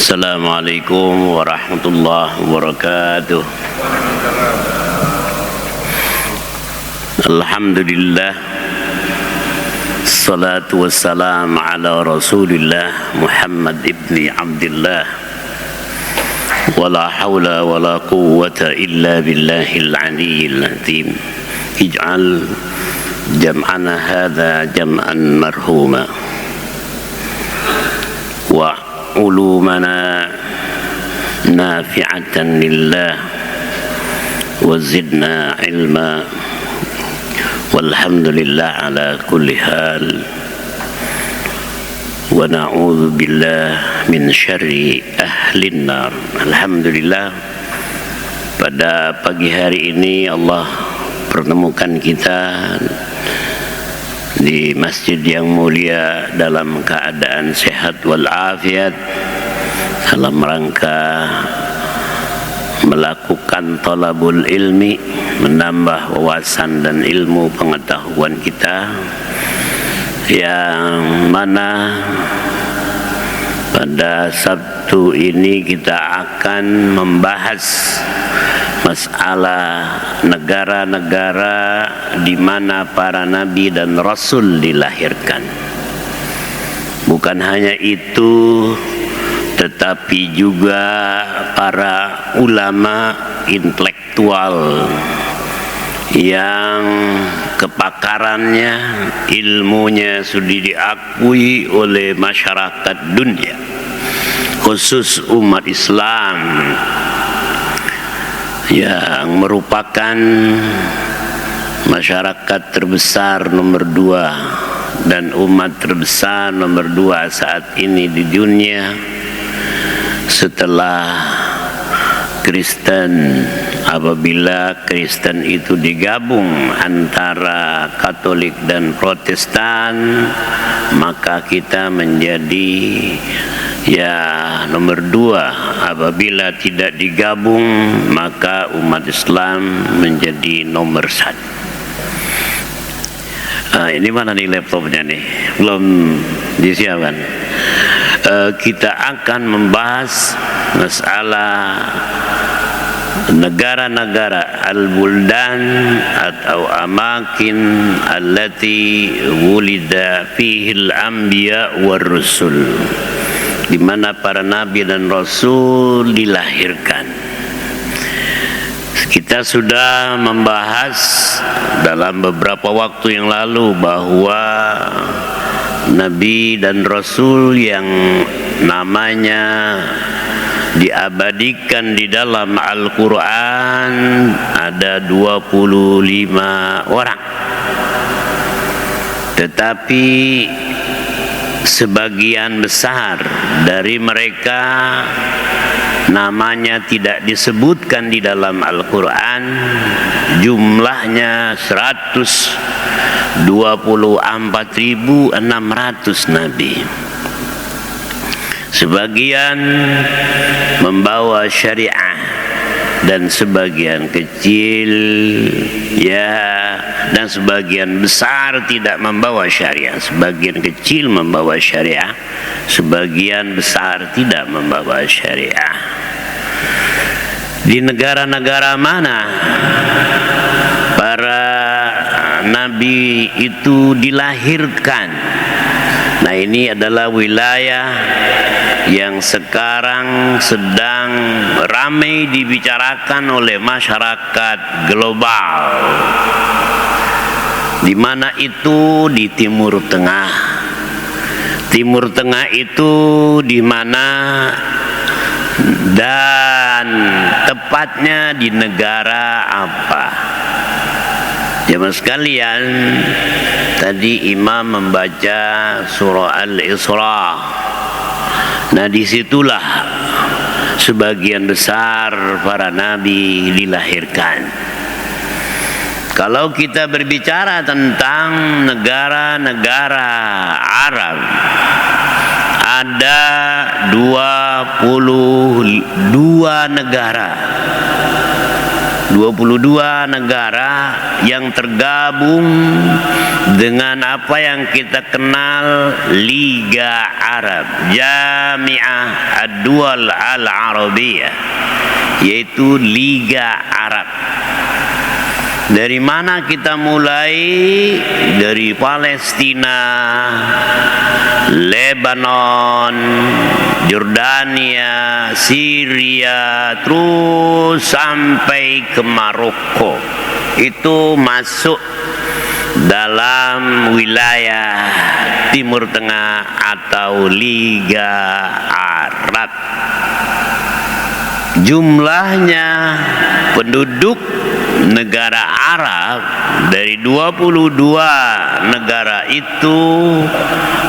Assalamualaikum warahmatullahi wabarakatuh. Alhamdulillah, salatu wassalam ala rasulillah Muhammad ibni Abdillah. Wala hawla wala quwwata illa billahil aliyyil azim. Ij'al jam'ana hadha jam'an marhuma wa ulumana nafi'atan lillah wa zidna ilma walhamdulillah ala kulli hal wa na'udzu billah min syarri ahlin nar. Alhamdulillah, pada pagi hari ini Allah pertemukan kita di masjid yang mulia dalam keadaan sehat walafiat dalam rangka melakukan talabul ilmi, menambah wawasan dan ilmu pengetahuan kita, yang mana pada Sabtu ini kita akan membahas masalah negara-negara di mana para nabi dan rasul dilahirkan. Bukan hanya itu, tetapi juga para ulama intelektual yang kepakarannya, ilmunya sudah diakui oleh masyarakat dunia, khusus umat Islam, yang merupakan masyarakat terbesar nomor 2 dan umat terbesar nomor 2 saat ini di dunia setelah Kristen. Apabila Kristen itu digabung antara Katolik dan Protestan, maka kita menjadi nomor 2. Apabila tidak digabung, maka umat Islam menjadi nomor 1. Ini mana nih laptopnya nih? Belum disiapkan. Kita akan membahas masalah negara-negara al-buldan atau amakin allati wulida fihil anbiya war rusul, di mana para nabi dan rasul dilahirkan. Kita sudah membahas dalam beberapa waktu yang lalu bahwa nabi dan rasul yang namanya diabadikan di dalam Al-Quran ada 25 orang, tetapi sebagian besar dari mereka namanya tidak disebutkan di dalam Al-Quran. Jumlahnya 124.600 nabi. Sebagian membawa syariah dan sebagian kecil dan sebagian besar tidak membawa syariah. Sebagian kecil membawa syariah, sebagian besar tidak membawa syariah. Di negara-negara mana para nabi itu dilahirkan? Nah, ini adalah wilayah yang sekarang sedang ramai dibicarakan oleh masyarakat global. Di mana itu? Di Timur Tengah. Timur Tengah itu di mana? Dan tepatnya di negara apa? Jemaah sekalian, tadi imam membaca surah Al-Isra. Nah, disitulah sebagian besar para nabi dilahirkan. Kalau kita berbicara tentang negara-negara Arab, ada 22 negara. 22 negara yang tergabung dengan apa yang kita kenal Liga Arab, Jami'ah Ad-Dual Al-Arabiyah, yaitu Liga Arab. Dari mana kita mulai? Dari Palestina, Lebanon, Jordania, Syria, terus sampai ke Maroko. Itu masuk dalam wilayah Timur Tengah atau Liga Arab. Jumlahnya penduduk negara Arab dari 22 negara itu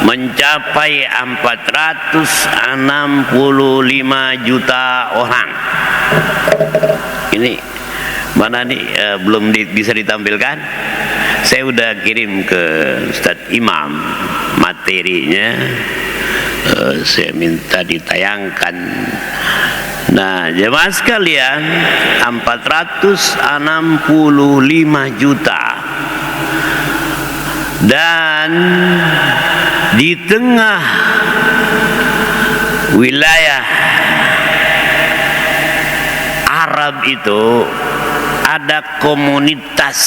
mencapai 465 juta orang. Ini mana nih belum bisa ditampilkan? Saya udah kirim ke Ustadz Imam materinya, saya minta ditayangkan. Nah, jemaah sekalian, 465 juta. Dan di tengah wilayah Arab itu ada komunitas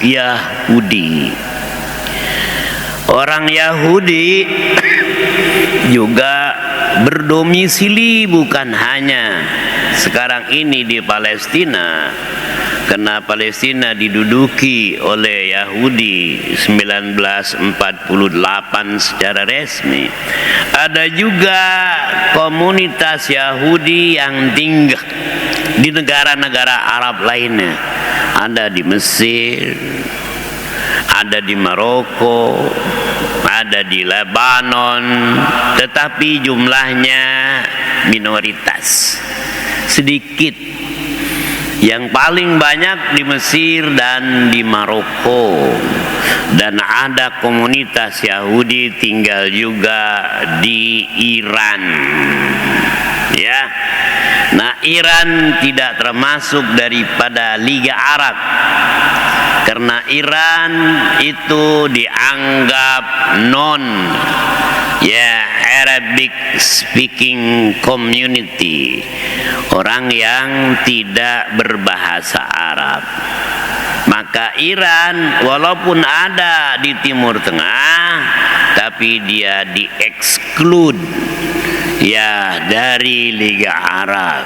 Yahudi. Orang Yahudi juga berdomisili bukan hanya sekarang ini di Palestina, karena Palestina diduduki oleh Yahudi 1948 secara resmi. Ada juga komunitas Yahudi yang tinggal di negara-negara Arab lainnya. Ada di Mesir, ada di Maroko, ada di Lebanon, tetapi jumlahnya minoritas, sedikit. Yang paling banyak di Mesir dan di Maroko, dan ada komunitas Yahudi tinggal juga di Iran. Ya, nah Iran tidak termasuk daripada Liga Arab, karena Iran itu dianggap Arabic speaking community, orang yang tidak berbahasa Arab. Maka Iran walaupun ada di Timur Tengah, tapi dia di-exclude dari Liga Arab.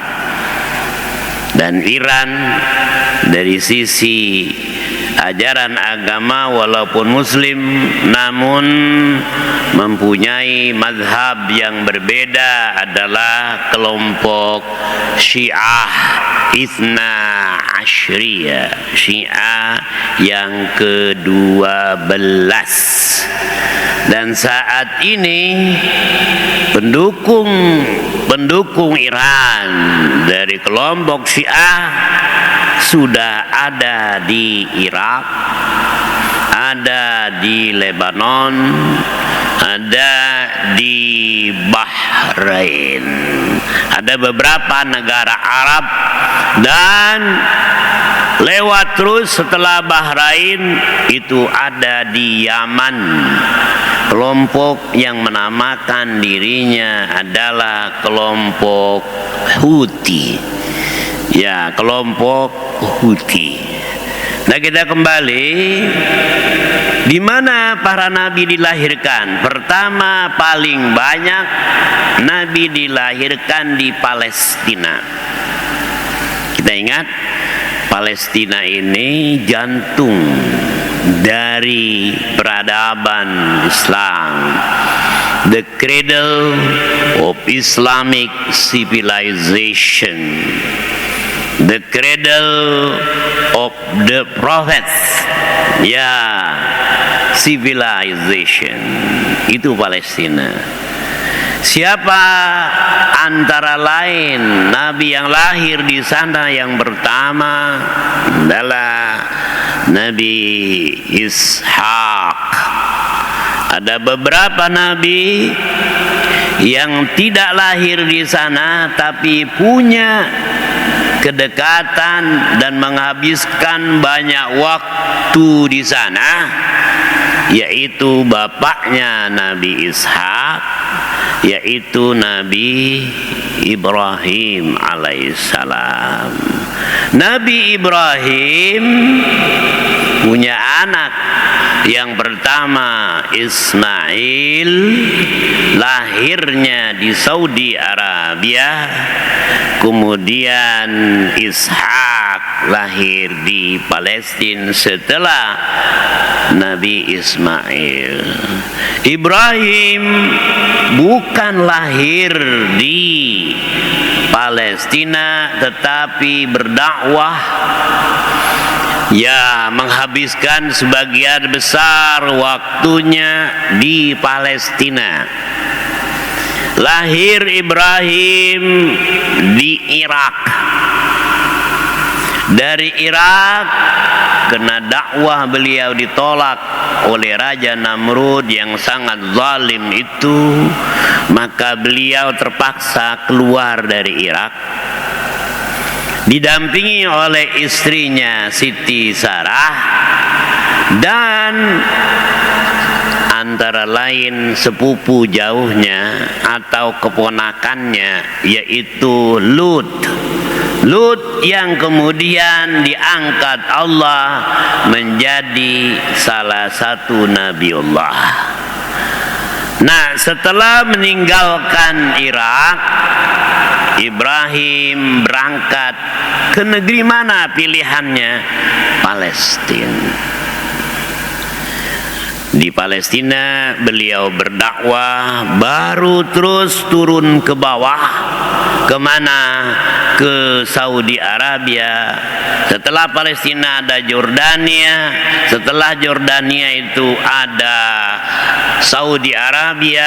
Dan Iran dari sisi ajaran agama walaupun muslim, namun mempunyai mazhab yang berbeda, adalah kelompok Syiah Itsna Asyriyah, Syiah yang ke-12. Dan saat ini pendukung Iran dari kelompok Syiah sudah ada di Irak, ada di Lebanon, ada di Bahrain, ada beberapa negara Arab, dan lewat terus setelah Bahrain itu ada di Yaman. Kelompok yang menamakan dirinya adalah kelompok Houthi. Ya, kelompok Houthi. Nah, kita kembali, di mana para nabi dilahirkan? Pertama, paling banyak nabi dilahirkan di Palestina. Kita ingat, Palestina ini jantung dari peradaban Islam, the cradle of Islamic civilization, the cradle of the prophets, civilization. Itu Palestina. Siapa antara lain nabi yang lahir di sana? Yang pertama adalah Nabi Ishak. Ada beberapa nabi yang tidak lahir di sana tapi punya kedekatan dan menghabiskan banyak waktu di sana, yaitu bapaknya Nabi Ishak, yaitu Nabi Ibrahim alaihissalam. Nabi Ibrahim punya anak. Yang pertama Ismail, lahirnya di Saudi Arabia. Kemudian Ishak lahir di Palestina setelah Nabi Ismail. Ibrahim bukan lahir di Palestina tetapi berdakwah, ya, menghabiskan sebagian besar waktunya di Palestina. Lahir Ibrahim di Irak. Dari Irak, karena dakwah beliau ditolak oleh Raja Namrud yang sangat zalim itu, maka beliau terpaksa keluar dari Irak, didampingi oleh istrinya Siti Sarah dan antara lain sepupu jauhnya atau keponakannya, yaitu Lut. Lut yang kemudian diangkat Allah menjadi salah satu Nabiullah. Nah, setelah meninggalkan Irak, Ibrahim berangkat ke negeri mana pilihannya? Palestina. Di Palestina beliau berdakwah, baru terus turun ke bawah. Kemana? Ke Saudi Arabia. Setelah Palestina ada Jordania. Setelah Jordania itu ada Saudi Arabia.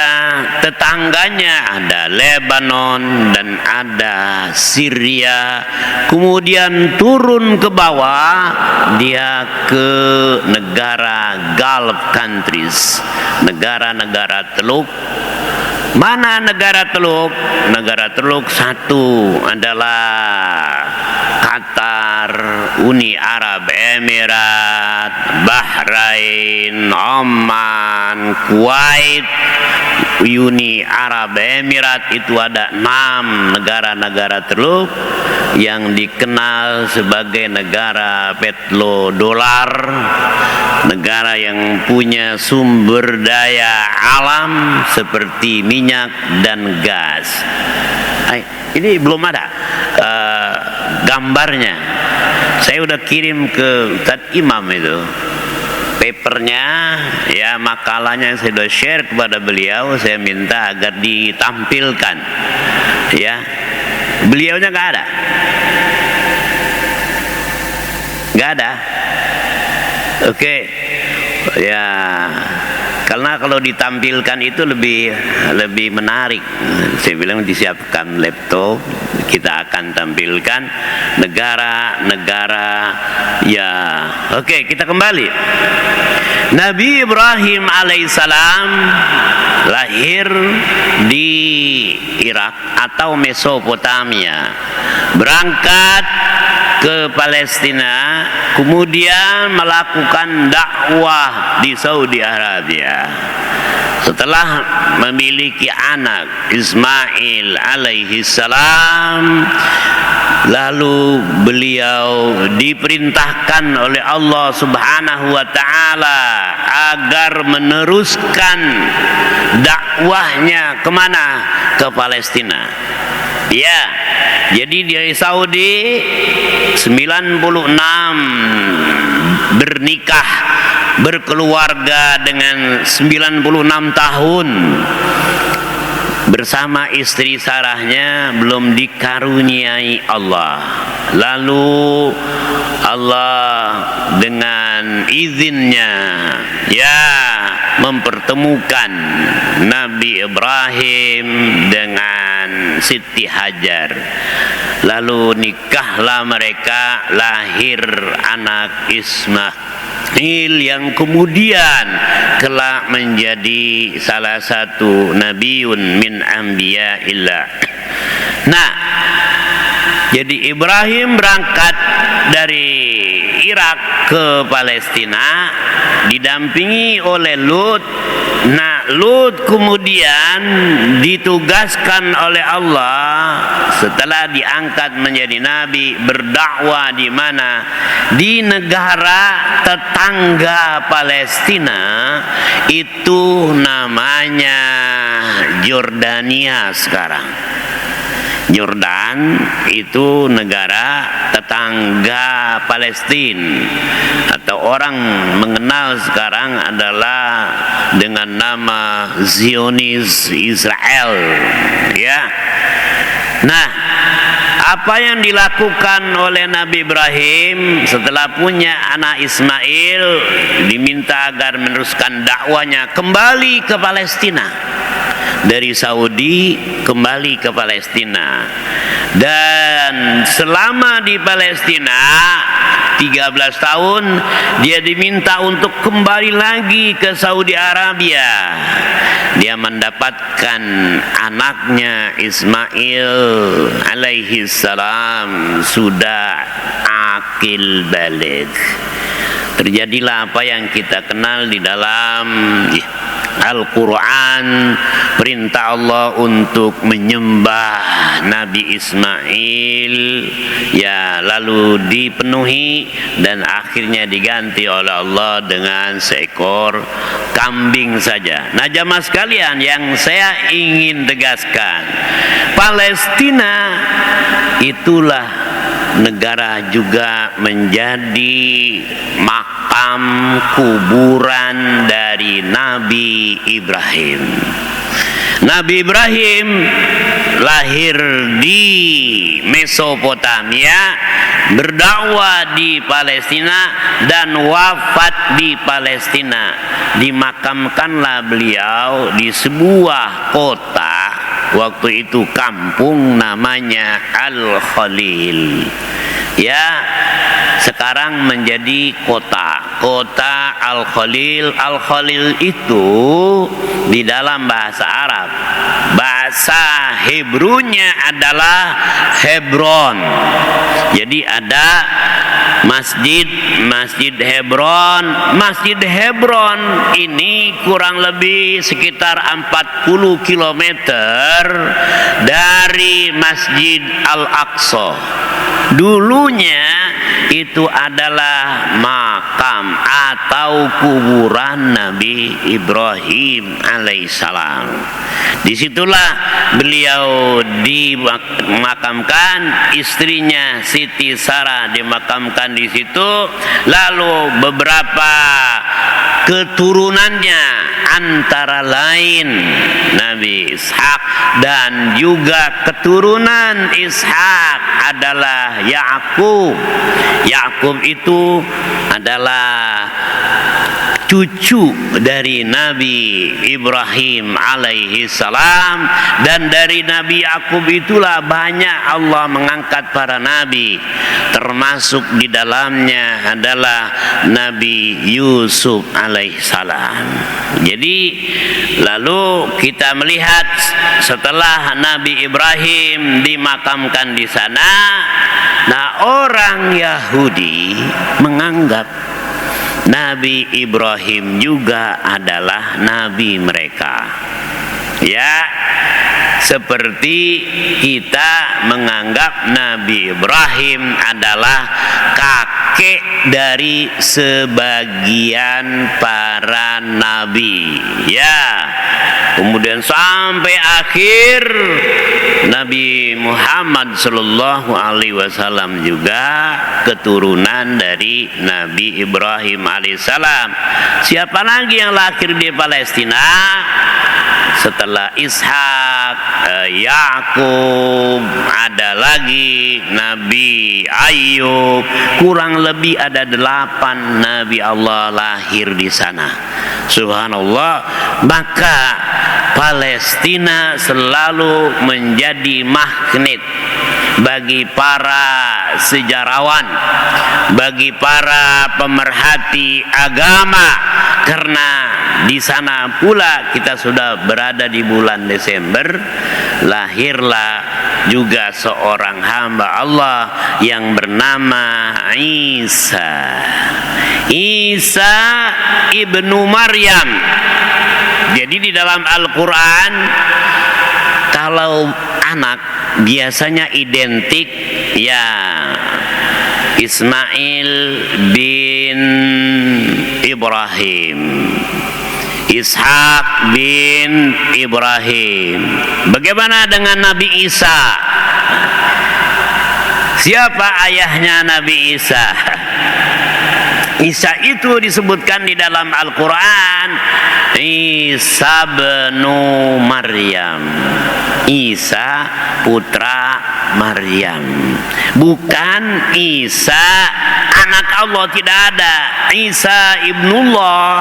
Tetangganya ada Lebanon dan ada Syria. Kemudian turun ke bawah, dia ke negara Gulf countries, negara-negara Teluk. Mana negara Teluk? Negara Teluk satu adalah Qatar, Uni Arab Emirat, Bahrain, Oman, Kuwait. Uni Arab Emirat itu ada 6 negara-negara Teluk yang dikenal sebagai negara petrodolar, negara yang punya sumber daya alam seperti minyak dan gas. Ini belum ada gambarnya. Saya udah kirim ke Ustadz Imam itu papernya, ya, makalahnya saya sudah share kepada beliau. Saya minta agar ditampilkan, ya. Beliaunya nggak ada, nggak ada. Oke, ya, karena kalau ditampilkan itu lebih menarik. Saya bilang disiapkan laptop, kita akan tampilkan negara-negara, ya. Oke, kita kembali. Nabi Ibrahim alaihissalam lahir di Irak atau Mesopotamia, berangkat ke Palestina, kemudian melakukan dakwah di Saudi Arabia. Setelah memiliki anak Ismail alaihi salam, lalu beliau diperintahkan oleh Allah Subhanahu wa taala agar meneruskan dakwahnya kemana? Ke Palestina. Ya, jadi dari Saudi 96 bernikah, berkeluarga dengan 96 tahun bersama istri Sarahnya, belum dikaruniai Allah. Lalu Allah dengan izinnya, ya, mempertemukan Nabi Ibrahim dengan Siti Hajar. Lalu nikahlah mereka, lahir anak Ismail yang kemudian kelak menjadi salah satu nabiun min anbiya'illah. Nah, Jadi Ibrahim berangkat dari Irak ke Palestina didampingi oleh Lut. Nah, Lut kemudian ditugaskan oleh Allah setelah diangkat menjadi nabi berdakwah di mana? Di negara tetangga Palestina, itu namanya Yordania sekarang. Yordan itu negara tetangga Palestina, atau orang mengenal sekarang adalah dengan nama Zionis Israel, ya. Nah, apa yang dilakukan oleh Nabi Ibrahim setelah punya anak Ismail, diminta agar meneruskan dakwanya kembali ke Palestina. Dari Saudi kembali ke Palestina, dan selama di Palestina 13 tahun dia diminta untuk kembali lagi ke Saudi Arabia. Dia mendapatkan anaknya Ismail alaihi salam sudah akil balik. Terjadilah apa yang kita kenal di dalam Al-Quran, perintah Allah untuk menyembah Nabi Ismail, ya, lalu dipenuhi dan akhirnya diganti oleh Allah dengan seekor kambing saja. Nah, jamaah sekalian, yang saya ingin tegaskan, Palestina itulah negara juga menjadi makam kuburan dari Nabi Ibrahim. Nabi Ibrahim lahir di Mesopotamia, berdakwah di Palestina, dan wafat di Palestina. Dimakamkanlah beliau di sebuah kota, waktu itu kampung namanya Al-Khalil, ya, sekarang menjadi kota Al-Khalil. Al-Khalil itu di dalam bahasa Arab, bahasa Hebrunya adalah Hebron. Jadi ada Masjid Hebron. Masjid Hebron ini kurang lebih sekitar 40 km dari Masjid Al-Aqsa. Dulunya itu adalah makam atau kuburan Nabi Ibrahim alaihissalam. Disitulah beliau dimakamkan, istrinya Siti Sarah dimakamkan di situ, lalu beberapa keturunannya antara lain Nabi Ishak, dan juga keturunan Ishak adalah Yakub. Yakub itu adalah cucu dari Nabi Ibrahim alaihi salam, dan dari Nabi Yakub itulah banyak Allah mengangkat para nabi, termasuk di dalamnya adalah Nabi Yusuf alaihi salam. Jadi lalu kita melihat setelah Nabi Ibrahim dimakamkan di sana, nah, orang Yahudi menganggap Nabi Ibrahim juga adalah nabi mereka. Ya, seperti kita menganggap Nabi Ibrahim adalah kakek dari sebagian para nabi. Ya, kemudian sampai akhir Nabi Muhammad sallallahu alaihi wasallam juga keturunan dari Nabi Ibrahim alaihissalam. Siapa lagi yang lahir di Palestina setelah Ishak, Yakub, ada lagi Nabi Ayub, kurang lebih ada 8 Nabi Allah lahir di sana. Subhanallah. Maka Palestina selalu menjadi magnet bagi para sejarawan, bagi para pemerhati agama, karena di sana pula kita sudah berada di bulan Desember, lahirlah juga seorang hamba Allah yang bernama Isa. Isa ibnu Maryam. Jadi di dalam Al-Quran, kalau anak biasanya identik ya Ismail bin Ibrahim, Ishak bin Ibrahim. Bagaimana dengan Nabi Isa? Siapa ayahnya Nabi Isa? Isa itu disebutkan di dalam Al-Quran Isa bin Maryam. Isa putra Maryam, bukan Isa anak Allah, tidak ada. Isa ibnullah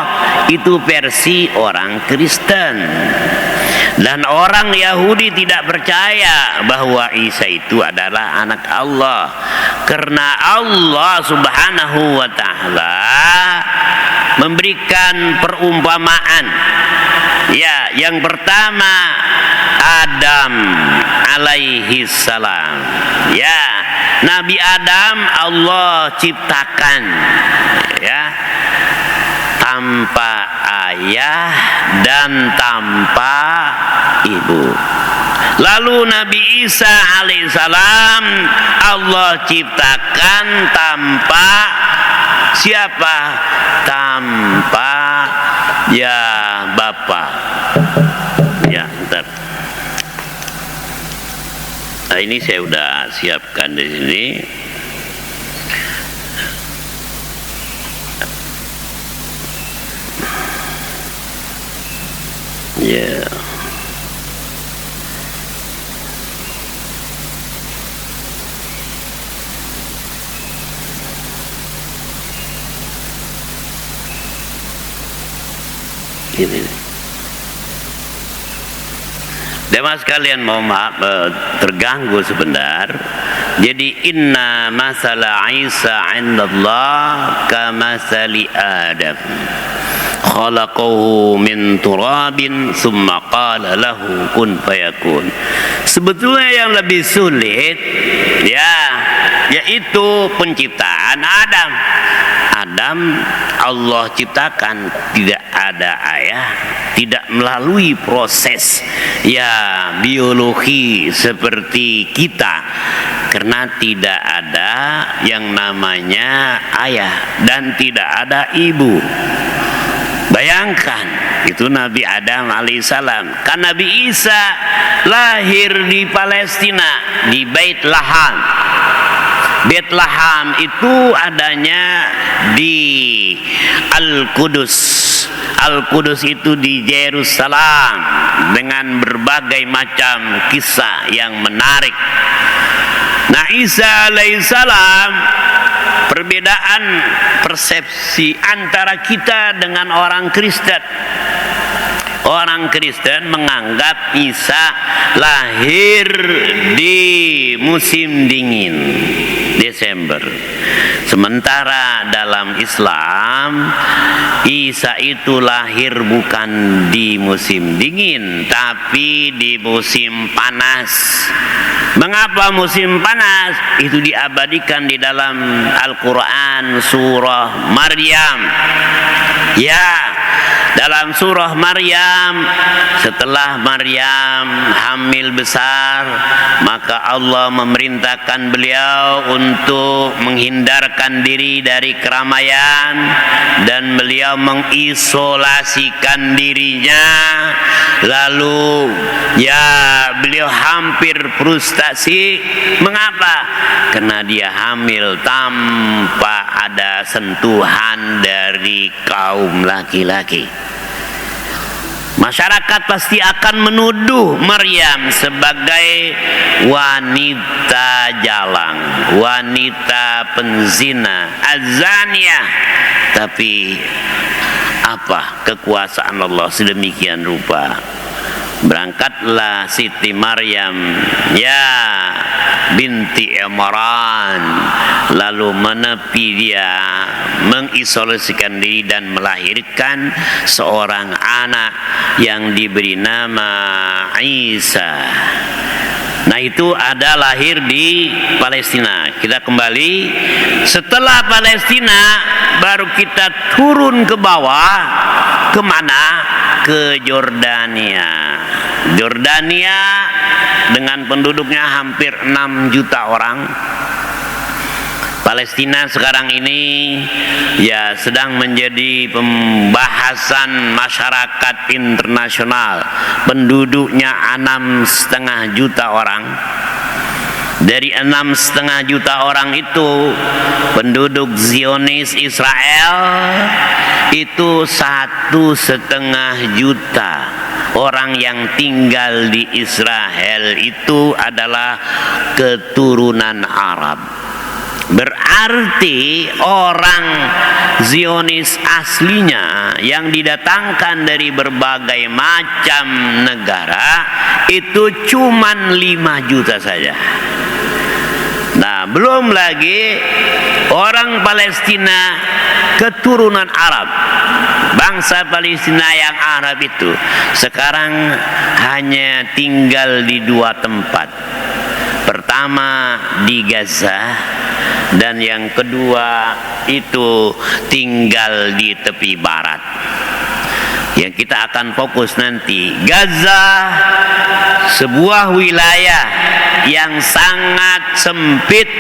itu versi orang Kristen, dan orang Yahudi tidak percaya bahwa Isa itu adalah anak Allah, karena Allah subhanahu wa ta'ala memberikan perumpamaan. Ya, yang pertama Adam alaihi salam. Ya, Nabi Adam Allah ciptakan ya tanpa ayah dan tanpa ibu. Lalu Nabi Isa alaihissalam Allah ciptakan tanpa siapa? Tanpa ya bapak. Ya, bentar. Nah, ini saya udah siapkan di sini. Ya. Ini. Jemaah sekalian, mohon maaf terganggu sebentar. Jadi inna masala Isa 'indallah kamasali Adam. Khalaqahu min turabin summa qala lahu kun fayakun. Sebetulnya yang lebih sulit ya yaitu penciptaan Adam. Adam Allah ciptakan tidak ada ayah, tidak melalui proses ya biologi seperti kita, karena tidak ada yang namanya ayah dan tidak ada ibu. Bayangkan itu Nabi Adam alaihissalam. Kan Nabi Isa lahir di Palestina, di Bait Laham. Bethlehem itu adanya di Al-Qudus. Al-Qudus itu di Yerusalem dengan berbagai macam kisah yang menarik. Nah, Isa alaihissalam, perbedaan persepsi antara kita dengan orang Kristen. Orang Kristen menganggap Isa lahir di musim dingin, Desember. Sementara dalam Islam, Isa itu lahir bukan di musim dingin, tapi di musim panas. Mengapa musim panas? Itu diabadikan di dalam Al-Quran surah Maryam. Ya, dalam surah Maryam, setelah Maryam hamil besar, maka Allah memerintahkan beliau untuk menghindarkan diri dari keramaian, dan beliau mengisolasikan dirinya. Lalu ya beliau hampir frustasi. Mengapa? Karena dia hamil tanpa ada sentuhan dari kaum laki-laki. Masyarakat pasti akan menuduh Maryam sebagai wanita jalang, wanita penzina, azaniyah. Tapi apa kekuasaan Allah sedemikian rupa? Berangkatlah Siti Maryam ya binti Imran, lalu menepi dia mengisolasikan diri dan melahirkan seorang anak yang diberi nama Isa. Nah, itu ada lahir di Palestina. Kita kembali, setelah Palestina baru kita turun ke bawah. Kemana? Ke Jordania. Jordania dengan penduduknya hampir 6 juta orang. Palestina sekarang ini ya sedang menjadi pembahasan masyarakat internasional. Penduduknya 6,5 juta orang. Dari 6,5 juta orang itu, penduduk Zionis Israel itu 1,5 juta. Orang yang tinggal di Israel itu adalah keturunan Arab. Berarti orang Zionis aslinya yang didatangkan dari berbagai macam negara itu cuman 5 juta saja. Nah, belum lagi orang Palestina keturunan Arab. Bangsa Palestina yang Arab itu sekarang hanya tinggal di 2 tempat. Pertama di Gaza, dan yang kedua itu tinggal di tepi barat. Yang kita akan fokus nanti, Gaza, sebuah wilayah yang sangat sempit,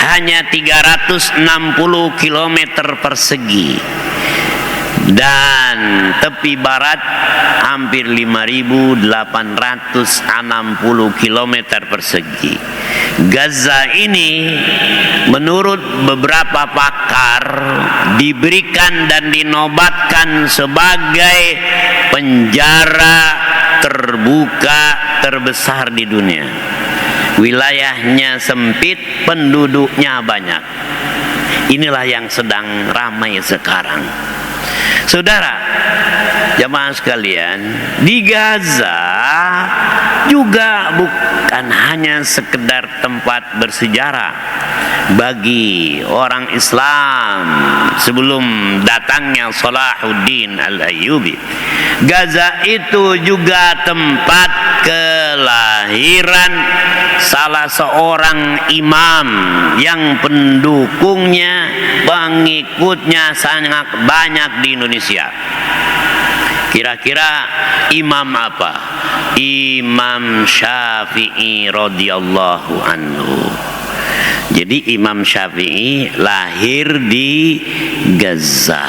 hanya 360 km persegi, dan tepi barat hampir 5.860 km persegi. Gaza ini menurut beberapa pakar diberikan dan dinobatkan sebagai penjara terbuka terbesar di dunia. Wilayahnya sempit, penduduknya banyak. Inilah yang sedang ramai sekarang. Saudara, jamaah sekalian, di Gaza juga bukan hanya sekedar tempat bersejarah bagi orang Islam sebelum datangnya Salahuddin Al-Ayyubi. Gaza itu juga tempat kelahiran salah seorang imam yang pendukungnya, pengikutnya sangat banyak di Indonesia. Kira-kira imam apa? Imam Syafi'i radhiyallahu anhu. Jadi Imam Syafi'i lahir di Gaza.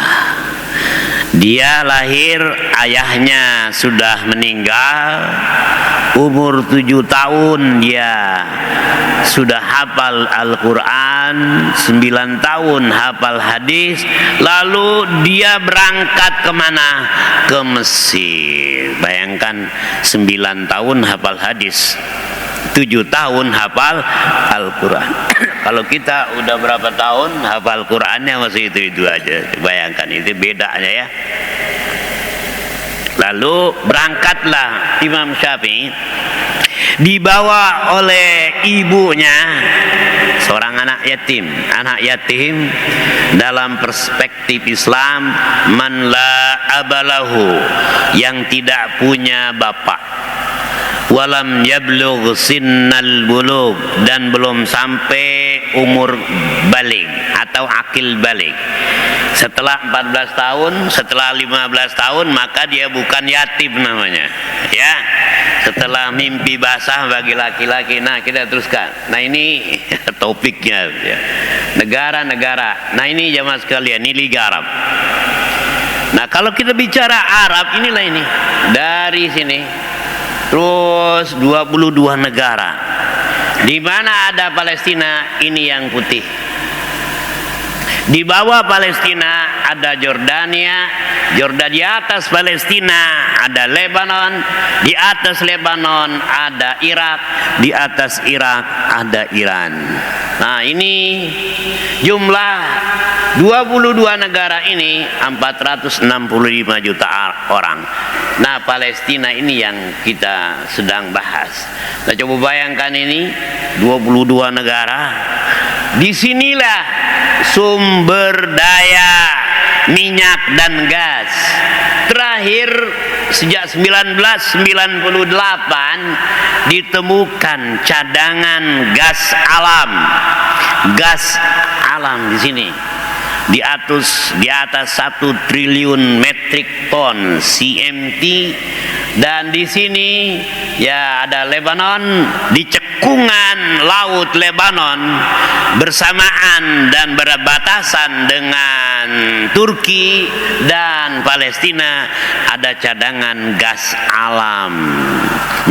Dia lahir, ayahnya sudah meninggal, umur 7 tahun dia sudah hafal Al-Quran, 9 tahun hafal hadis, lalu dia berangkat kemana? Ke Mesir. Bayangkan, 9 tahun hafal hadis, 7 tahun hafal Al-Quran. Kalau kita udah berapa tahun hafal Qurannya masih itu aja. Bayangkan, itu bedanya ya. Lalu berangkatlah Imam Syafi'i, dibawa oleh ibunya, seorang anak yatim. Anak yatim dalam perspektif Islam, man la abalahu, yang tidak punya bapak, walam yablugh sinnal bulugh, dan belum sampai umur baligh atau akil baligh. Setelah 14 tahun, setelah 15 tahun, maka dia bukan yatim namanya, ya. Setelah mimpi basah bagi laki-laki. Nah, kita teruskan. Nah, ini topiknya ya. Negara-negara. Nah, ini jamaah sekalian, ini Liga Arab. Nah, kalau kita bicara Arab, inilah ini. Dari sini terus 22 negara. Di mana ada Palestina, ini yang putih. Di bawah Palestina ada Jordania, di atas Palestina ada Lebanon, di atas Lebanon ada Irak, di atas Irak ada Iran. Nah, ini jumlah 22 negara ini 465 juta orang. Nah, Palestina ini yang kita sedang bahas. Nah, coba bayangkan ini 22 negara. Disinilah sumber daya minyak dan gas. Terakhir sejak 1998 ditemukan cadangan gas alam. Gas alam di sini di atas 1 triliun metrik ton CMT, dan di sini ya ada Lebanon, di cekungan laut Lebanon bersamaan dan berbatasan dengan Turki dan Palestina ada cadangan gas alam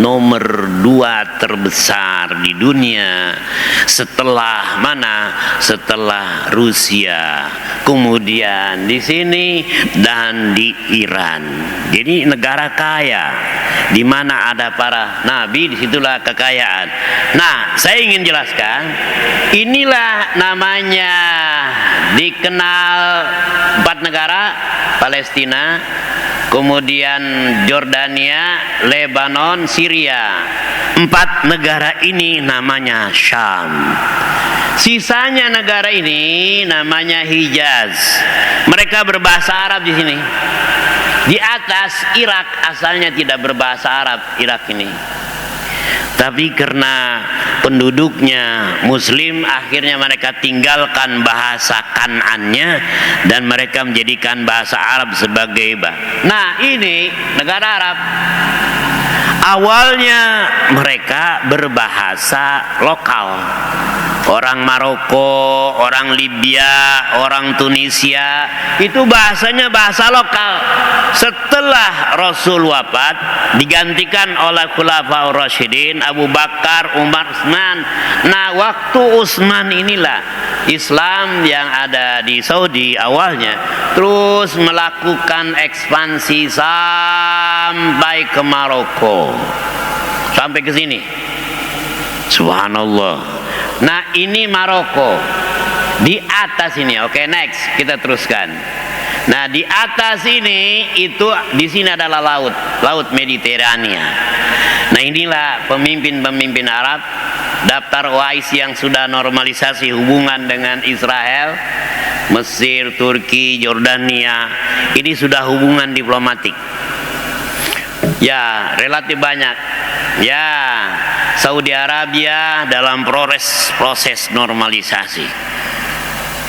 nomor 2 terbesar di dunia setelah mana? Setelah Rusia, kemudian di sini dan di Iran. Jadi negara kaya di mana ada para nabi, disitulah kekayaan. Nah, saya ingin jelaskan, inilah namanya dikenal 4 negara: Palestina, kemudian Jordania, Lebanon, Syria. 4 negara ini namanya Syam. Sisanya negara ini namanya Hijaz. Mereka berbahasa Arab di sini. Di atas Irak asalnya tidak berbahasa Arab, Irak ini. Tapi karena penduduknya Muslim, akhirnya mereka tinggalkan bahasa Kan'annya dan mereka menjadikan bahasa Arab sebagai Nah, ini negara Arab. Awalnya mereka berbahasa lokal. Orang Maroko, orang Libya, orang Tunisia, itu bahasanya bahasa lokal. Setelah Rasul wafat, digantikan oleh Khulafaur Rasyidin, Abu Bakar, Umar, Utsman. Nah, waktu Utsman inilah Islam yang ada di Saudi awalnya terus melakukan ekspansi sampai ke Maroko, sampai ke sini. Subhanallah. Nah, ini Maroko di atas ini. Oke, next kita teruskan. Nah, di atas ini itu di sini adalah laut Mediterania. Nah, inilah pemimpin-pemimpin Arab, daftar OIC yang sudah normalisasi hubungan dengan Israel, Mesir, Turki, Jordania. Ini sudah hubungan diplomatik. Ya, relatif banyak. Ya, Saudi Arabia dalam proses normalisasi.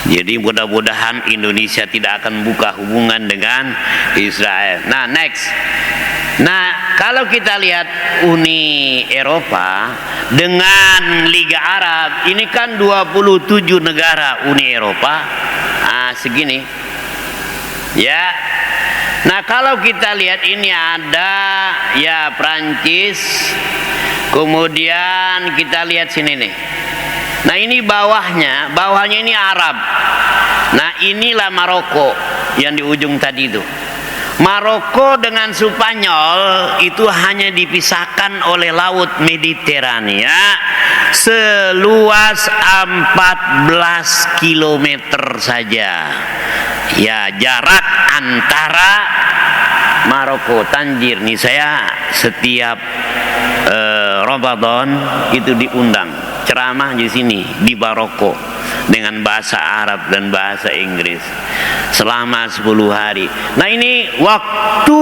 Jadi mudah-mudahan Indonesia tidak akan buka hubungan dengan Israel. Nah, next. Nah, kalau kita lihat Uni Eropa dengan Liga Arab, ini kan 27 negara Uni Eropa. Segini. Ya. Nah, kalau kita lihat ini ada ya Prancis, kemudian kita lihat sini nih. Nah, ini bawahnya ini Arab. Nah, inilah Maroko yang di ujung tadi itu. Maroko dengan Spanyol itu hanya dipisahkan oleh laut Mediterania seluas 14 km saja. Ya, jarak antara Maroko, Tanjir nih, saya setiap Ramadan itu diundang ceramah di sini di Maroko dengan bahasa Arab dan bahasa Inggris selama 10 hari. Nah, ini waktu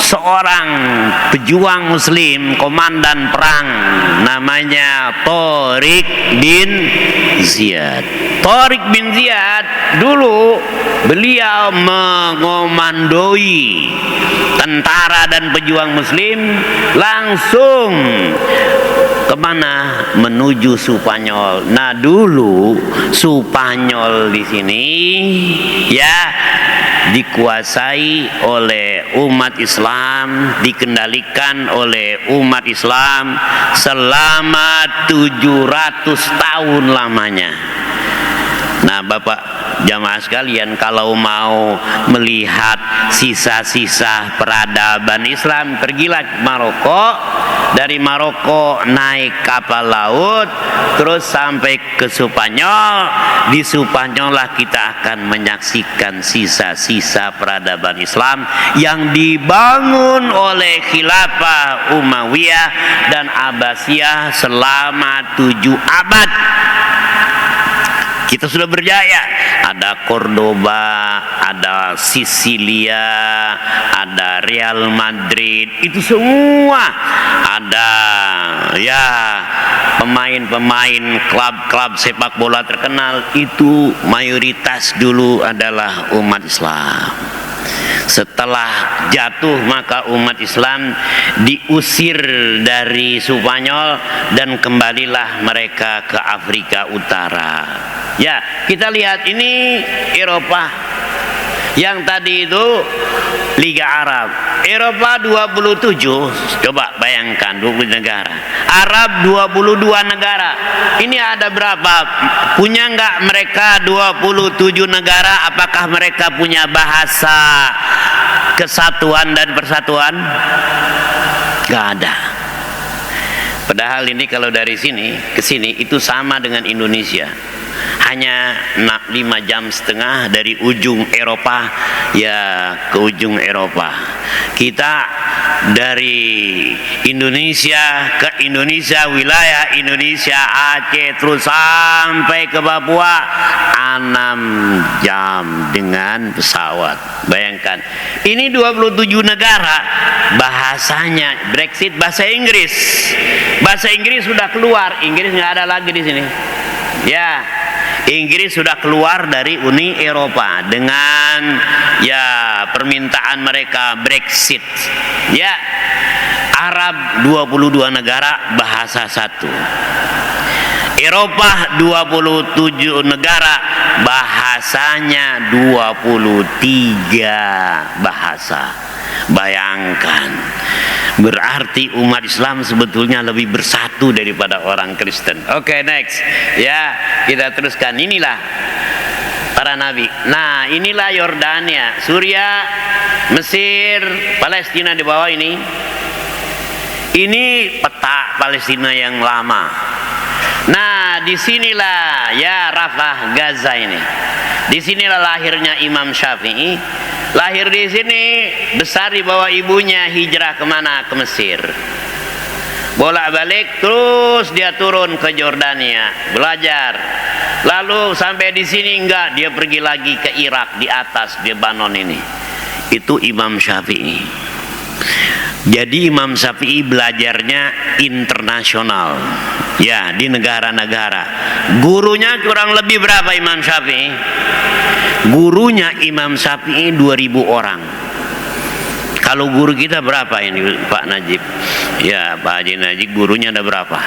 seorang pejuang Muslim, komandan perang namanya Tariq bin Ziyad. Tariq bin Ziyad dulu beliau mengomandoi tentara dan pejuang Muslim langsung kemana? Menuju Spanyol. Nah, dulu Spanyol di sini ya dikuasai oleh umat Islam, dikendalikan oleh umat Islam selama 700 tahun lamanya. Nah, Bapak jamaah sekalian, kalau mau melihat sisa-sisa peradaban Islam, pergilah ke Maroko. Dari Maroko naik kapal laut terus sampai ke Spanyol. Di Spanyol lah kita akan menyaksikan sisa-sisa peradaban Islam yang dibangun oleh Khilafah Umayyah dan Abbasiyah selama 7 abad. Kita sudah berjaya. Ada Cordoba, ada Sisilia, ada Real Madrid, itu semua ada ya pemain-pemain klub-klub sepak bola terkenal, itu mayoritas dulu adalah umat Islam. Setelah jatuh maka umat Islam diusir dari Spanyol dan kembalilah mereka ke Afrika Utara. Ya, kita lihat ini Eropa. Yang tadi itu Liga Arab. Eropa 27, coba bayangkan 20 negara. Arab 22 negara. Ini ada berapa? Punya nggak mereka 27 negara? Apakah mereka punya bahasa kesatuan dan persatuan? Nggak ada. Padahal ini kalau dari sini ke sini itu sama dengan Indonesia. Hanya 5,5 jam dari ujung Eropa ya ke ujung Eropa. Kita dari Indonesia ke Indonesia, wilayah Indonesia Aceh terus sampai ke Papua 6 jam dengan pesawat. Bayangkan, ini 27 negara, bahasanya Brexit bahasa Inggris. Bahasa Inggris sudah keluar, Inggris nggak ada lagi di sini. Ya, Inggris sudah keluar dari Uni Eropa dengan ya permintaan mereka Brexit. Ya, Arab 22 negara bahasa satu. Eropa 27 negara bahasanya 23 bahasa. Bayangkan, berarti umat Islam sebetulnya lebih bersatu daripada orang Kristen. Oke, next. Ya, kita teruskan. Inilah para nabi. Nah, inilah Yordania, Suriah, Mesir, Palestina di bawah ini. Ini peta Palestina yang lama. Nah, disinilah ya Rafah, Gaza ini. Disinilah lahirnya Imam Syafi'i. Lahir di sini, besar di bawah ibunya, hijrah kemana? Ke Mesir. Bolak-balik, terus dia turun ke Yordania, belajar. Lalu sampai di sini enggak, dia pergi lagi ke Irak di atas Lebanon ini. Itu Imam Syafi'i. Jadi Imam Syafi'i belajarnya internasional. Ya, di negara-negara. Gurunya kurang lebih berapa Imam Syafi'i? Gurunya Imam Syafi'i 2000 orang. Kalau guru kita berapa ini Pak Najib? Ya, Pak Haji Najib gurunya ada berapa?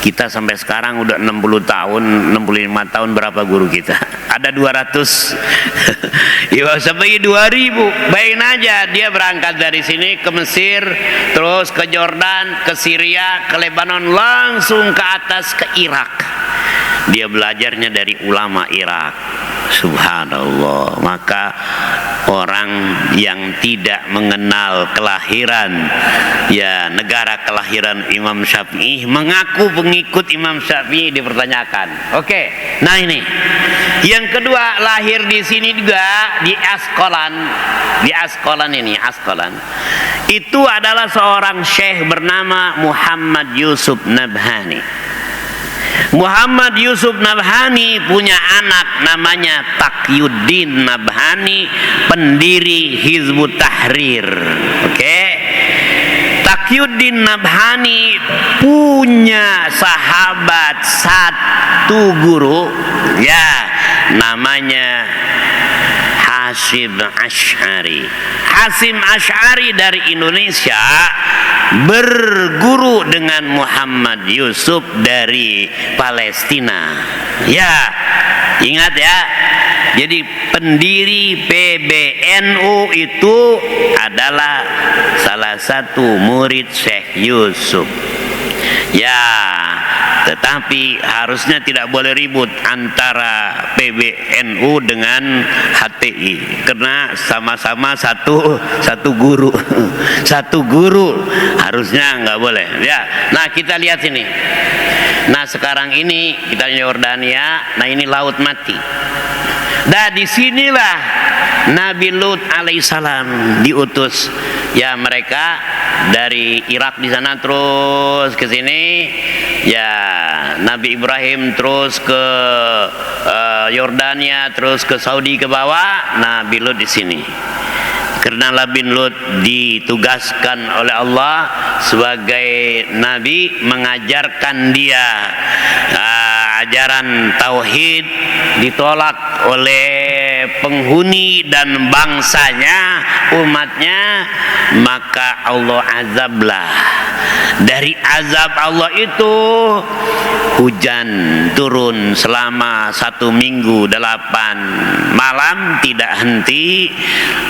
Kita sampai sekarang udah 60 tahun, 65 tahun, berapa guru kita? Ada 200. Ya, sampai 2000. Bayangin aja, dia berangkat dari sini ke Mesir, terus ke Jordan, ke Syria, ke Lebanon, langsung ke atas ke Irak. Dia belajarnya dari ulama Irak. Subhanallah. Maka orang yang tidak mengenal kelahiran ya negara kelahiran Imam Syafi'i mengaku pengikut Imam Syafi'i dipertanyakan. Oke. Nah, ini yang kedua, lahir di sini juga di Asqalan. Di Asqalan ini, Asqalan itu adalah seorang syekh bernama Muhammad Yusuf Nabhani. Muhammad Yusuf Nabhani punya anak namanya Taqiyuddin Nabhani, pendiri Hizbut Tahrir. Oke. Taqiyuddin Nabhani punya sahabat satu guru, ya, namanya Hasyim Asy'ari. Hasyim Asy'ari dari Indonesia berguru dengan Muhammad Yusuf dari Palestina. Ya, ingat ya. Jadi pendiri PBNU itu adalah salah satu murid Syekh Yusuf. Ya, tetapi harusnya tidak boleh ribut antara PBNU dengan HTI karena sama-sama satu guru. Satu guru harusnya nggak boleh. Ya, nah kita lihat sini. Nah, sekarang ini kita di Yordania. Nah, ini Laut Mati. Nah, disinilah Nabi Lut alaihissalam diutus. Ya, mereka dari Irak di sana terus ke sini, ya Nabi Ibrahim terus ke Yordania, terus ke Saudi ke bawah, Nabi Lut di sini. Karena Nabi Lut ditugaskan oleh Allah sebagai nabi, mengajarkan dia ajaran tauhid, ditolak oleh penghuni dan bangsanya, umatnya, maka Allah azablah. Dari azab Allah itu hujan turun selama 1 minggu 8 malam tidak henti.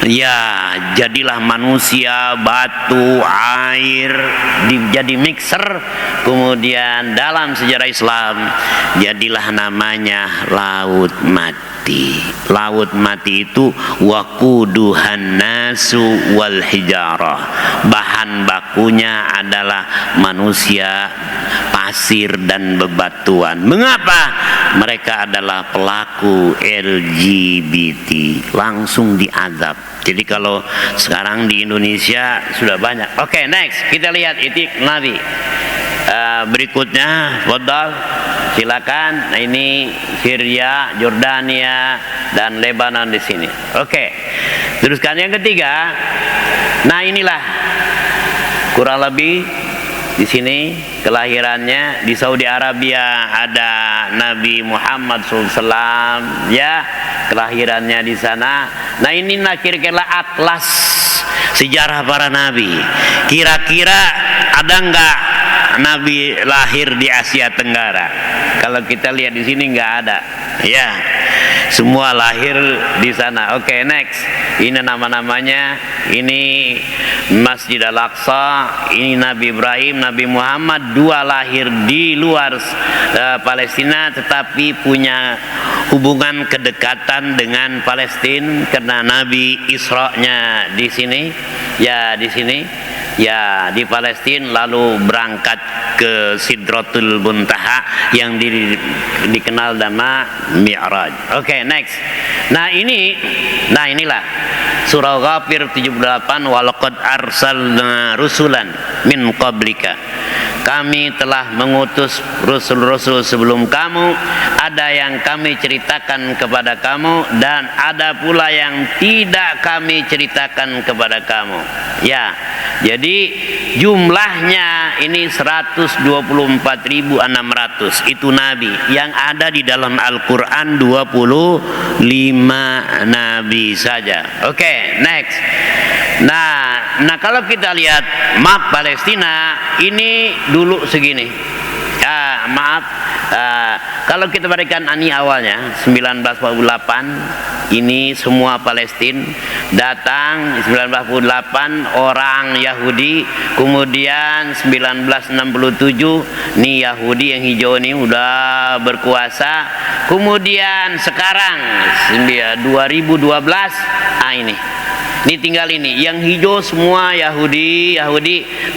Ya, jadilah manusia, batu, air jadi mixer. Kemudian dalam sejarah Islam jadilah namanya laut mati. Laut mati itu waquduhan nasu wal hijarah. Bahan bakunya adalah manusia, pasir dan bebatuan. Mengapa? Mereka adalah pelaku LGBT, langsung diazab. Jadi kalau sekarang di Indonesia sudah banyak. Oke, next kita lihat itik Nabi. Berikutnya, Fadal, silakan. Nah, ini Syria, Jordania, dan Lebanon di sini. Oke. Teruskan yang ketiga. Nah, inilah kurang lebih di sini kelahirannya. Di Saudi Arabia ada Nabi Muhammad SAW, ya, kelahirannya di sana. Nah, inilah kira-kira atlas sejarah para nabi. Kira-kira ada enggak Nabi lahir di Asia Tenggara? Kalau kita lihat di sini nggak ada, ya, semua lahir di sana. Oke, next. Ini nama-namanya. Ini Masjid Al-Aqsa. Ini Nabi Ibrahim, Nabi Muhammad, dua lahir di luar Palestina, tetapi punya hubungan kedekatan dengan Palestina karena Nabi Isra-nya di sini, ya, di sini. Ya, di Palestina, lalu berangkat ke Sidratul Muntaha yang dikenal nama Mi'raj. Oke, next. Nah, inilah surah Ghafir 78, walaqad arsalna rusulan min qablika. Kami telah mengutus rasul-rasul sebelum kamu, ada yang kami ceritakan kepada kamu dan ada pula yang tidak kami ceritakan kepada kamu. Ya, jadi jumlahnya ini 124.600 itu nabi yang ada di dalam Al-Qur'an, 25 nabi saja. Oke, next. Nah, kalau kita lihat map Palestina ini dulu segini. Kalau kita berikan ani awalnya 1948, ini semua Palestina datang 1948 orang Yahudi, kemudian 1967 nih Yahudi yang hijau ini udah berkuasa, kemudian sekarang 2012 ini tinggal ini yang hijau semua Yahudi.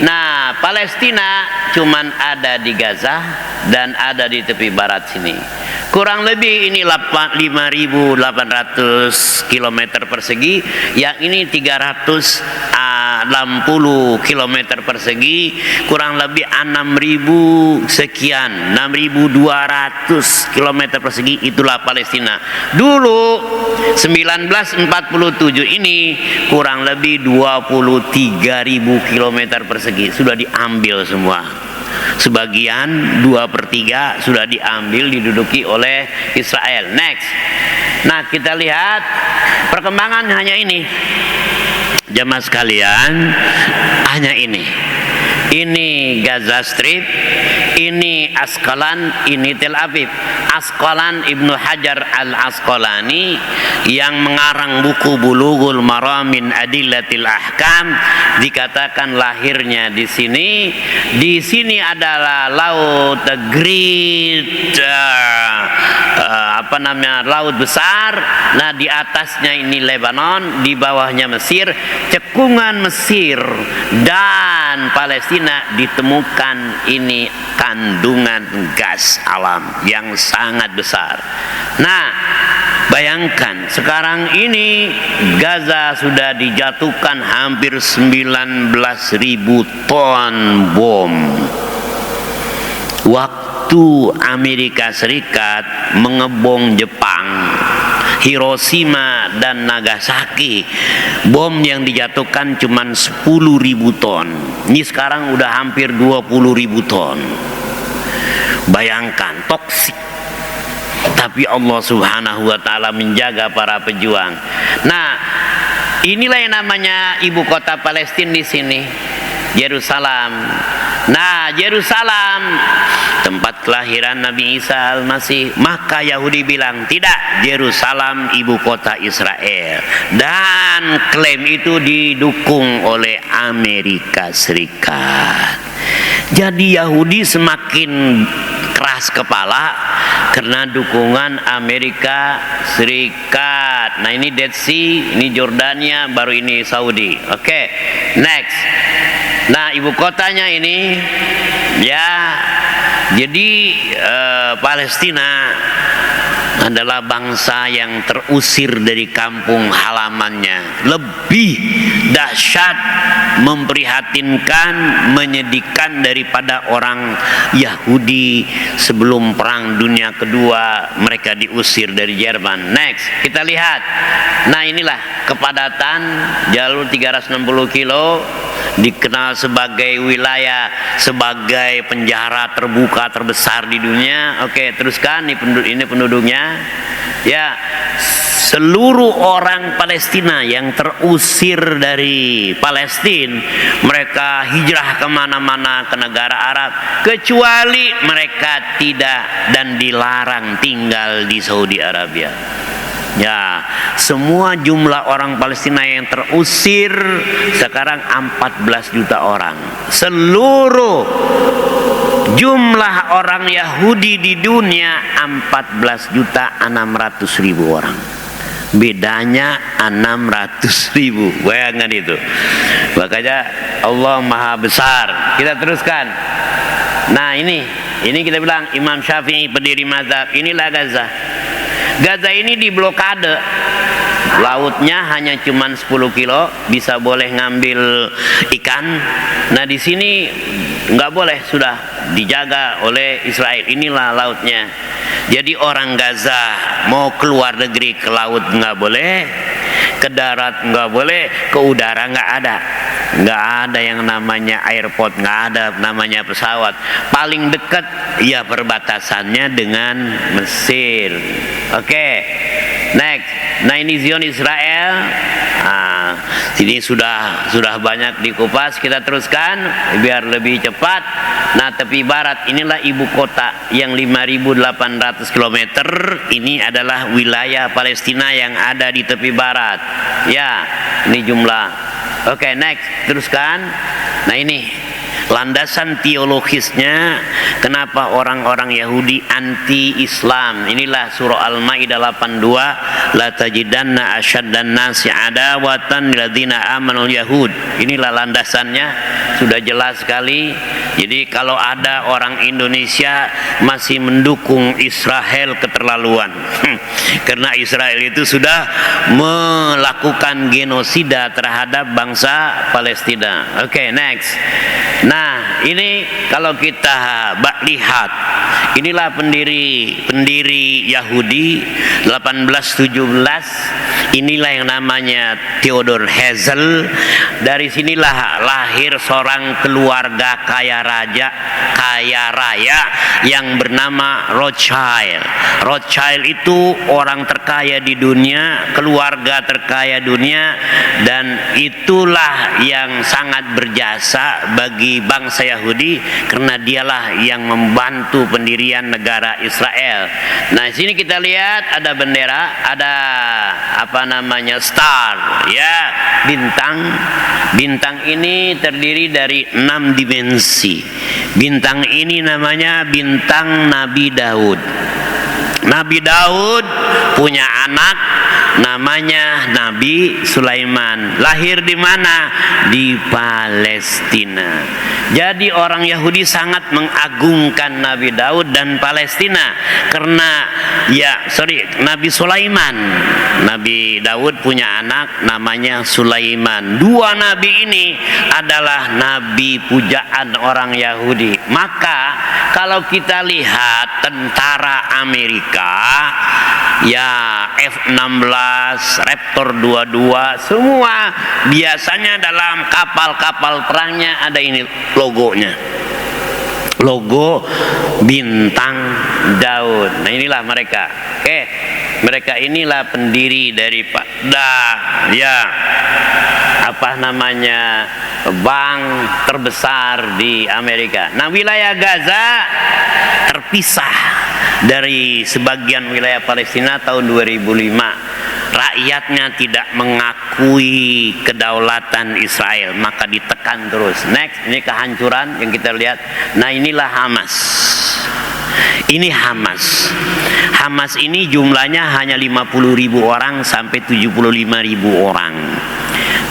Nah, Palestina cuman ada di Gaza dan ada di tepi barat sini. Kurang lebih ini 5.800 km persegi, yang ini 360 km persegi, kurang lebih 6.000 sekian, 6.200 km persegi, itulah Palestina. Dulu 1947 ini kurang lebih 23.000 km persegi sudah diambil semua. Sebagian 2/3 sudah diambil, diduduki oleh Israel. Next. Nah, kita lihat perkembangan hanya ini. Jamaah sekalian, hanya ini. Ini Gaza Strip, ini Asqalan, ini Tel Aviv. Asqalan Ibnu Hajar Al-Asqalani yang mengarang buku Bulughul Maram min Adillatil Ahkam dikatakan lahirnya di sini. Di sini adalah laut Great, laut besar. Nah, di atasnya ini Lebanon, di bawahnya Mesir, cekungan Mesir dan Palestina ditemukan ini kandungan gas alam yang sangat besar. Nah, bayangkan sekarang ini Gaza sudah dijatuhkan hampir 19.000 ton bom. waktu Amerika Serikat mengebom Jepang, Hiroshima dan Nagasaki, bom yang dijatuhkan cuma 10.000 ton. Ini sekarang udah hampir 20.000 ton. Bayangkan, toksik. Tapi Allah Subhanahu wa taala menjaga para pejuang. Nah, inilah yang namanya ibu kota Palestina di sini, Yerusalem. Nah, Yerusalem tempat kelahiran Nabi Isa Al-Masih. Maka Yahudi bilang, tidak, Yerusalem ibu kota Israel. Dan klaim itu didukung oleh Amerika Serikat. Jadi Yahudi semakin keras kepala karena dukungan Amerika Serikat. Nah, ini Dead Sea, ini Jordania, baru ini Saudi. Oke, next. Nah, ibu kotanya ini ya, jadi Palestina adalah bangsa yang terusir dari kampung halamannya. Lebih dahsyat, memprihatinkan, menyedihkan daripada orang Yahudi sebelum Perang Dunia Kedua, mereka diusir dari Jerman. Next, kita lihat. Nah, inilah kepadatan jalur 360 kilo, dikenal sebagai wilayah, sebagai penjara terbuka terbesar di dunia. Oke, teruskan. Ini penduduknya. Ya, seluruh orang Palestina yang terusir dari Palestina, mereka hijrah kemana-mana ke negara Arab, kecuali mereka tidak dan dilarang tinggal di Saudi Arabia. Ya, semua jumlah orang Palestina yang terusir sekarang 14 juta orang. Seluruh jumlah orang Yahudi di dunia 14.600.000 orang. Bedanya 600.000. Bayangkan itu. Makanya Allah Maha Besar. Kita teruskan. Nah, ini kita bilang Imam Syafi'i pendiri mazhab. Inilah Gaza. Gaza ini diblokade. Lautnya hanya cuma 10 kilo, bisa boleh ngambil ikan. Nah, di sini nggak boleh, sudah dijaga oleh Israel. Inilah lautnya. Jadi orang Gaza mau keluar negeri ke laut nggak boleh, ke darat nggak boleh, ke udara nggak ada. Nggak ada yang namanya airport, nggak ada namanya pesawat. Paling dekat ya perbatasannya dengan Mesir. Oke, next. Nah, ini Zion Israel. Nah, ini sudah banyak dikupas. Kita teruskan biar lebih cepat. Nah, tepi barat inilah ibu kota yang 5.800 km. Ini adalah wilayah Palestina yang ada di tepi barat. Ya, ini jumlah. Oke, next, teruskan. Nah, ini landasan teologisnya kenapa orang-orang Yahudi anti-Islam. Inilah surah Al-Maidah 82, la tajidanna asyaddan nasi adawatan lilladzina amanul yahud. Inilah landasannya, sudah jelas sekali. Jadi kalau ada orang Indonesia masih mendukung Israel, keterlaluan. Karena Israel itu sudah melakukan genosida terhadap bangsa Palestina. Oke, next. Nah, ini kalau kita lihat, inilah pendiri Yahudi 1817. Inilah yang namanya Theodor Herzl. Dari sinilah lahir seorang keluarga kaya raya yang bernama Rothschild. Rothschild itu orang terkaya di dunia, keluarga terkaya dunia, dan itulah yang sangat berjasa bagi bangsa Yahudi karena dialah yang membantu pendirian negara Israel. Nah, di sini kita lihat ada bendera, ada star, ya, bintang. Bintang ini terdiri dari 6 dimensi. Bintang ini namanya bintang Nabi Daud. Nabi Daud punya anak namanya Nabi Sulaiman. Lahir di mana? Di Palestina. Jadi orang Yahudi sangat mengagungkan Nabi Daud dan Palestina karena Nabi Sulaiman. Nabi Daud punya anak namanya Sulaiman. Dua nabi ini adalah nabi pujaan orang Yahudi. Maka kalau kita lihat tentara Amerika, ya F-16, Raptor 22, semua biasanya dalam kapal-kapal perangnya ada ini logonya. Logo bintang Daud. Nah inilah mereka. Oke, mereka inilah pendiri daripada ya apa namanya bank terbesar di Amerika. Nah wilayah Gaza terpisah dari sebagian wilayah Palestina tahun 2005. Rakyatnya tidak mengakui kedaulatan Israel, maka ditekan terus. Next, ini kehancuran yang kita lihat. Nah inilah Hamas. Ini Hamas. Hamas ini jumlahnya hanya 50.000 orang sampai 75.000 orang.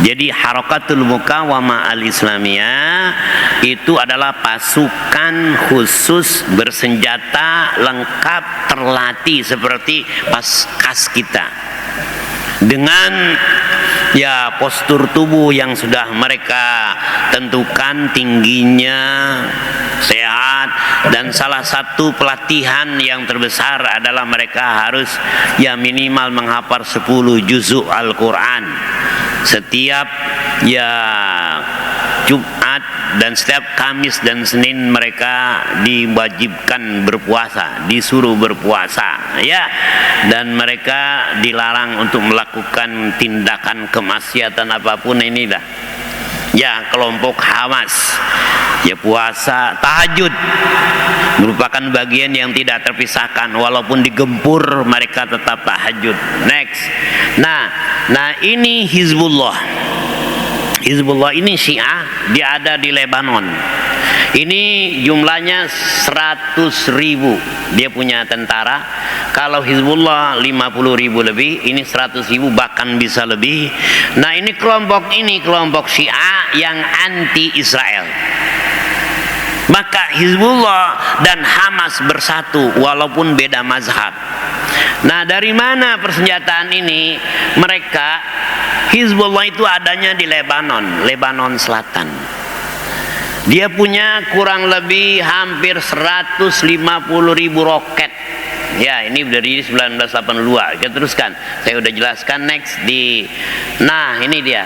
Jadi Harakatul Muqawamah Al-Islamiyah itu adalah pasukan khusus bersenjata lengkap terlatih seperti pas kita, dengan ya postur tubuh yang sudah mereka tentukan, tingginya, sehat, dan salah satu pelatihan yang terbesar adalah mereka harus ya minimal menghafal 10 juzuk Al-Quran setiap ya Jumat, dan setiap Kamis dan Senin mereka diwajibkan berpuasa, disuruh berpuasa ya, dan mereka dilarang untuk melakukan tindakan kemaksiatan apapun. Inilah ya kelompok Hamas. Ya puasa tahajud merupakan bagian yang tidak terpisahkan, walaupun digempur mereka tetap tahajud. Next, nah ini Hizbullah. Hizbullah ini Syiah, dia ada di Lebanon. Ini jumlahnya 100.000 dia punya tentara. Kalau Hizbullah 50.000 lebih, ini 100.000 bahkan bisa lebih. Nah ini kelompok Syiah yang anti Israel. Maka Hizbullah dan Hamas bersatu walaupun beda mazhab. Nah dari mana persenjataan ini? Hizbullah itu adanya di Lebanon Selatan. Dia punya kurang lebih hampir 150.000 roket. Ya ini dari 1982. Kita teruskan. Saya udah jelaskan next di. Nah ini dia.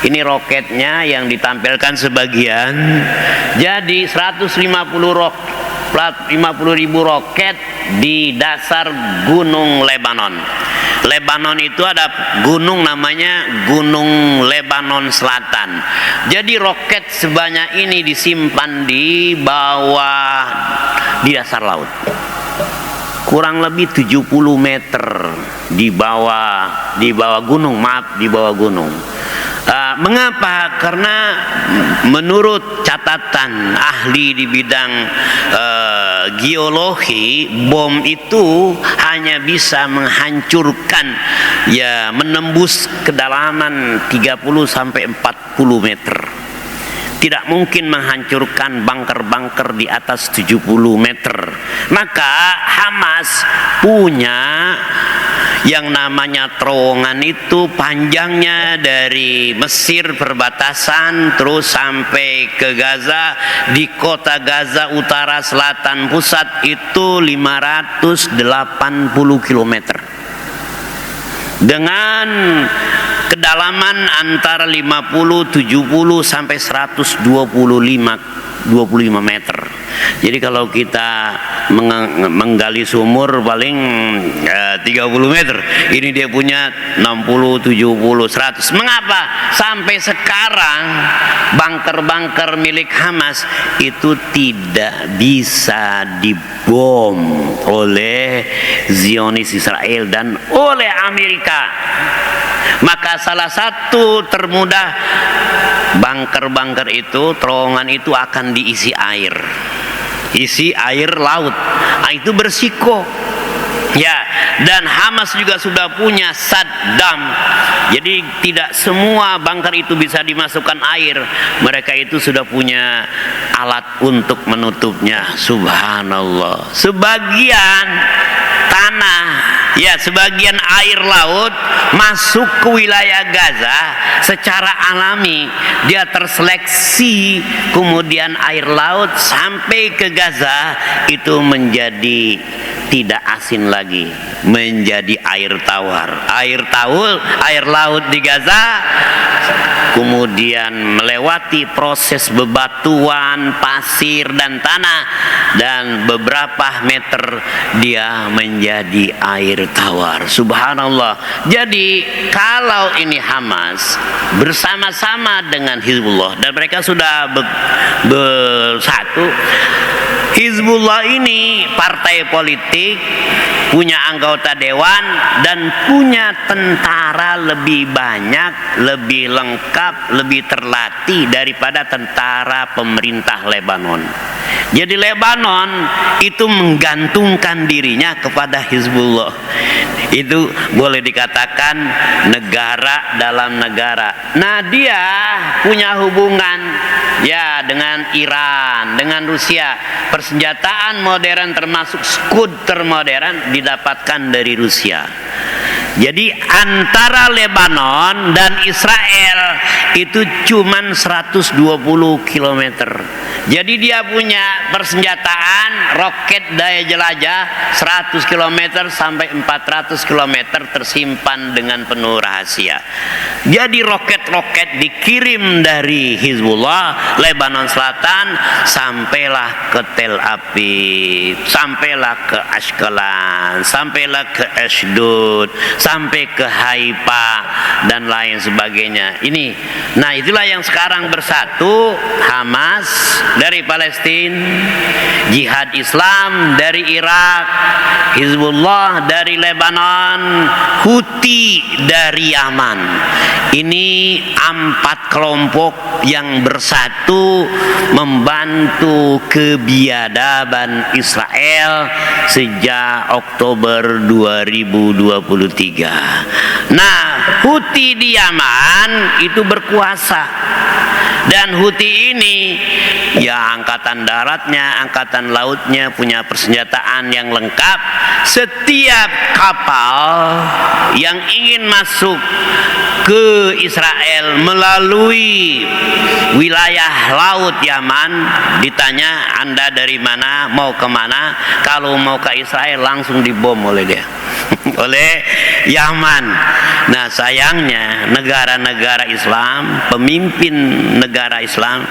Ini roketnya yang ditampilkan sebagian. Jadi 150.000 roket di dasar gunung Lebanon. Lebanon itu ada gunung namanya Gunung Lebanon Selatan. Jadi roket sebanyak ini disimpan di bawah di dasar laut. Kurang lebih 70 meter di bawah gunung, di bawah gunung. Mengapa? Karena menurut catatan ahli di bidang geologi, bom itu hanya bisa menghancurkan ya menembus kedalaman 30 sampai 40 meter. Tidak mungkin menghancurkan bunker-bunker di atas 70 meter. Maka Hamas punya yang namanya terowongan itu panjangnya dari Mesir perbatasan terus sampai ke Gaza. Di kota Gaza utara selatan pusat itu 580 km dengan kedalaman antara 50, 70 sampai 125 meter. Jadi kalau kita menggali sumur paling 30 meter, ini dia punya 60, 70, 100. Mengapa sampai sekarang bunker-bunker milik Hamas itu tidak bisa dibom oleh Zionis Israel dan oleh Amerika? Maka salah satu termudah, bunker-bunker itu, terowongan itu akan diisi air laut. Nah, itu bersiko. Ya, dan Hamas juga sudah punya Saddam. Jadi tidak semua bunker itu bisa dimasukkan air. Mereka itu sudah punya alat untuk menutupnya. Subhanallah. Sebagian tanah ya sebagian air laut masuk ke wilayah Gaza secara alami, dia terseleksi, kemudian air laut sampai ke Gaza itu menjadi tidak asin lagi, menjadi air tawar. Air laut di Gaza kemudian melewati proses bebatuan, pasir dan tanah, dan beberapa meter dia menjadi air tawar. Subhanallah. Jadi kalau ini Hamas bersama-sama dengan Hizbullah dan mereka sudah bersatu, Hizbullah ini partai politik, punya anggota dewan dan punya tentara lebih banyak, lebih lengkap, lebih terlatih daripada tentara pemerintah Lebanon. Jadi Lebanon itu menggantungkan dirinya kepada Hizbullah. Itu boleh dikatakan negara dalam negara. Nah, dia punya hubungan ya dengan Iran, dengan Rusia. Persenjataan modern termasuk skuter modern didapatkan dari Rusia. Jadi antara Lebanon dan Israel itu cuman 120 km. Jadi dia punya persenjataan roket daya jelajah 100 km sampai 400 km tersimpan dengan penuh rahasia. Jadi roket-roket dikirim dari Hizbullah Lebanon Selatan sampailah ke Tel Aviv, sampailah ke Ashkelon, sampailah ke Ashdod, sampai ke Haifa dan lain sebagainya. Ini, nah itulah yang sekarang bersatu, Hamas dari Palestina, Jihad Islam dari Irak, Hizbullah dari Lebanon, Houthi dari Yaman. Ini 4 kelompok yang bersatu membantu kebiadaban Israel sejak Oktober 2023. Nah, Houthi di Yaman itu berkuasa. Dan Houthi ini ya angkatan daratnya, angkatan lautnya punya persenjataan yang lengkap. Setiap kapal yang ingin masuk ke Israel melalui wilayah laut Yaman, ditanya Anda dari mana, mau kemana? Kalau mau ke Israel langsung dibom oleh dia oleh Yaman. Nah sayangnya negara-negara Islam, pemimpin negara Islam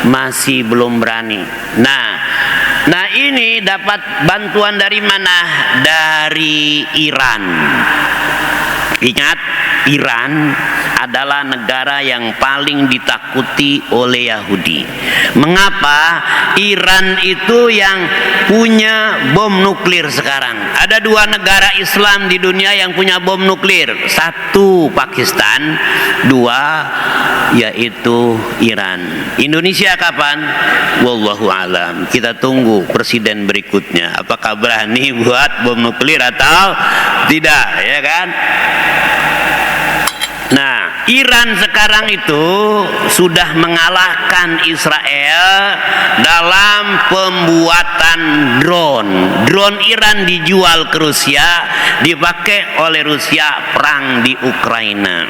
masih belum berani. Nah ini dapat bantuan dari mana? Dari Iran. Ingat, Iran adalah negara yang paling ditakuti oleh Yahudi. Mengapa? Iran itu yang punya bom nuklir sekarang. Ada 2 negara Islam di dunia yang punya bom nuklir. 1 Pakistan, 2 yaitu Iran. Indonesia kapan? Wallahu alam. Kita tunggu presiden berikutnya. Apakah berani buat bom nuklir atau tidak, ya kan? Nah, Iran sekarang itu sudah mengalahkan Israel dalam pembuatan drone. Drone Iran dijual ke Rusia, dipakai oleh Rusia perang di Ukraina.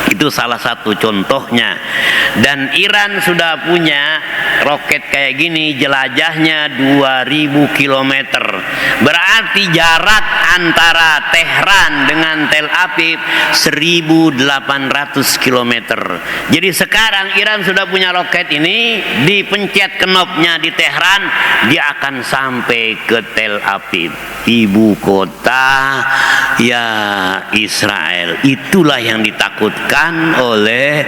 Itu salah satu contohnya. Dan Iran sudah punya roket kayak gini, jelajahnya 2000 km. Berarti jarak antara Tehran dengan Tel Aviv 1800 km. Jadi sekarang Iran sudah punya roket ini, dipencet knopnya di Tehran, dia akan sampai ke Tel Aviv, ibu kota ya Israel. Itulah yang ditakutkan oleh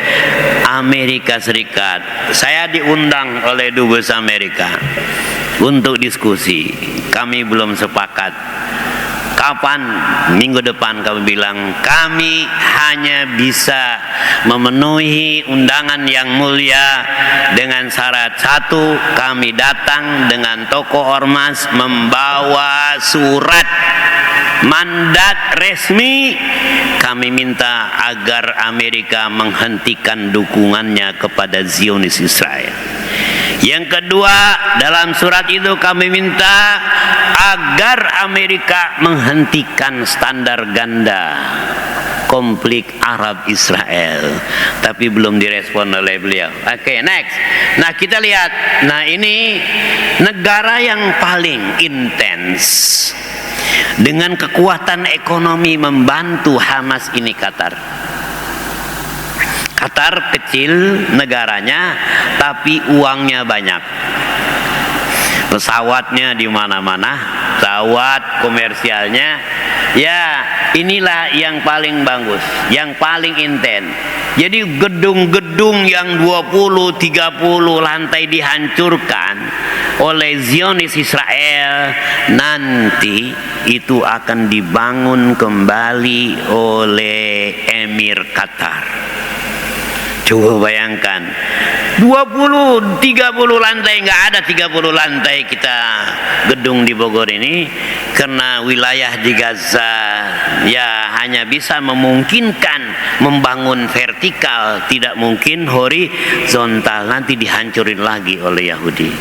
Amerika Serikat. Saya diundang oleh Dubes Amerika untuk diskusi. Kami belum sepakat. Kapan? Minggu depan kami bilang kami hanya bisa memenuhi undangan yang mulia dengan syarat 1, kami datang dengan tokoh ormas membawa surat mandat resmi, kami minta agar Amerika menghentikan dukungannya kepada Zionis Israel. Yang kedua, dalam surat itu kami minta agar Amerika menghentikan standar ganda konflik Arab Israel, tapi belum direspon oleh beliau. Oke, next. Nah, kita lihat. Nah, ini negara yang paling intens dengan kekuatan ekonomi membantu Hamas ini Qatar. Qatar kecil negaranya, tapi uangnya banyak. Pesawatnya di mana-mana, pesawat komersialnya. Ya, inilah yang paling bagus, yang paling intens. Jadi gedung-gedung yang 20-30 lantai dihancurkan oleh Zionis Israel, nanti itu akan dibangun kembali oleh Emir Qatar. Coba bayangkan, 20-30 lantai, nggak ada 30 lantai kita gedung di Bogor ini, karena wilayah di Gaza ya hanya bisa memungkinkan membangun vertikal, tidak mungkin horizontal, nanti dihancurin lagi oleh Yahudi.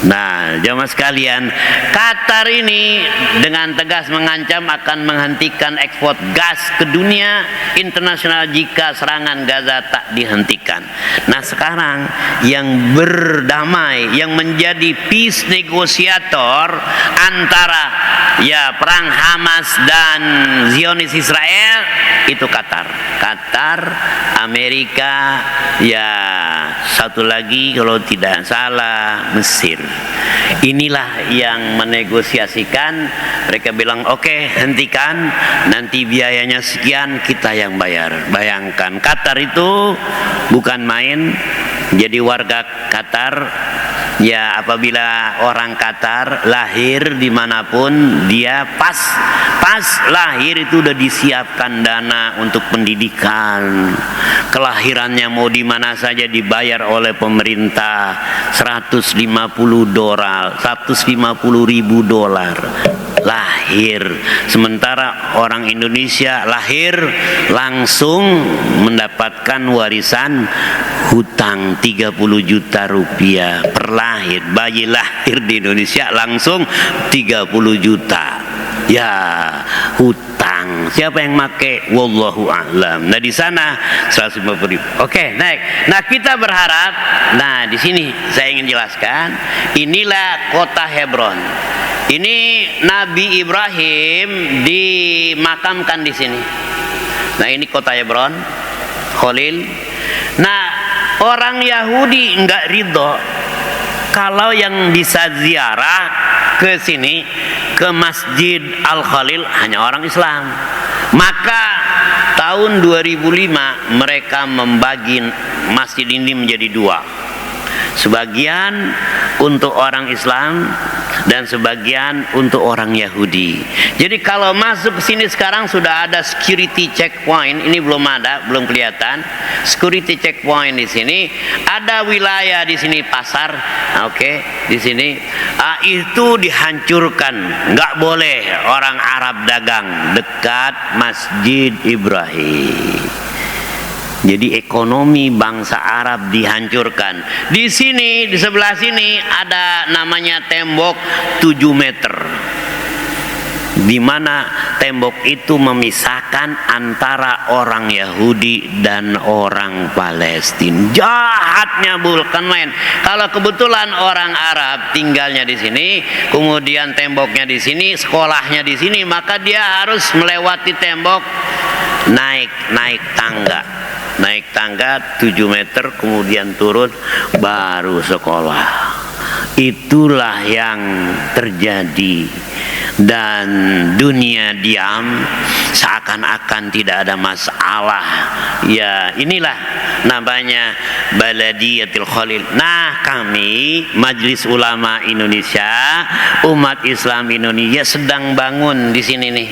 Nah, jamaah sekalian, Qatar ini dengan tegas mengancam akan menghentikan ekspor gas ke dunia internasional jika serangan Gaza tak dihentikan. Nah, sekarang yang berdamai, yang menjadi peace negosiator antara ya perang Hamas dan Zionis Israel itu Qatar. Qatar, Amerika, ya satu lagi kalau tidak salah Mesir. Inilah yang menegosiasikan. Mereka bilang oke, hentikan, nanti biayanya sekian, kita yang bayar. Bayangkan, Qatar itu bukan main. Jadi warga Qatar, ya apabila orang Qatar lahir dimanapun dia, pas lahir itu udah disiapkan dana untuk pendidikan. Kelahirannya mau di mana saja dibayar oleh pemerintah. 150 ribu dolar lahir. Sementara orang Indonesia lahir langsung mendapatkan warisan hutang 30 juta rupiah per lahir. Bayi lahir di Indonesia langsung 30 juta. Ya, hutang. Siapa yang make? Wallahu a'lam. Nah, di sana 150 ribu. Oke, naik. Nah, kita berharap, nah di sini saya ingin jelaskan, inilah kota Hebron. Ini Nabi Ibrahim dimakamkan di sini. Nah, ini kota Hebron, Khalil. Nah, orang Yahudi enggak ridho kalau yang bisa ziarah ke sini, ke Masjid Al-Khalil, hanya orang Islam. Maka tahun 2005 mereka membagi masjid ini menjadi dua. Sebagian untuk orang Islam dan sebagian untuk orang Yahudi. Jadi kalau masuk ke sini sekarang sudah ada security checkpoint. Ini belum ada, belum kelihatan. Security checkpoint di sini. Ada wilayah di sini pasar. Oke, di sini itu dihancurkan. Nggak boleh orang Arab dagang dekat Masjid Ibrahim. Jadi ekonomi bangsa Arab dihancurkan. Di sini, di sebelah sini ada namanya tembok 7 meter. Di mana tembok itu memisahkan antara orang Yahudi dan orang Palestina. Jahatnya bukan main. Kalau kebetulan orang Arab tinggalnya di sini, kemudian temboknya di sini, sekolahnya di sini, maka dia harus melewati tembok, naik tangga. Naik tangga 7 meter, kemudian turun, baru sekolah. Itulah yang terjadi. Dan dunia diam, seakan-akan tidak ada masalah. Ya, inilah namanya Baladiyatul Khalil. Nah, kami Majelis Ulama Indonesia, umat Islam Indonesia sedang bangun di sini nih.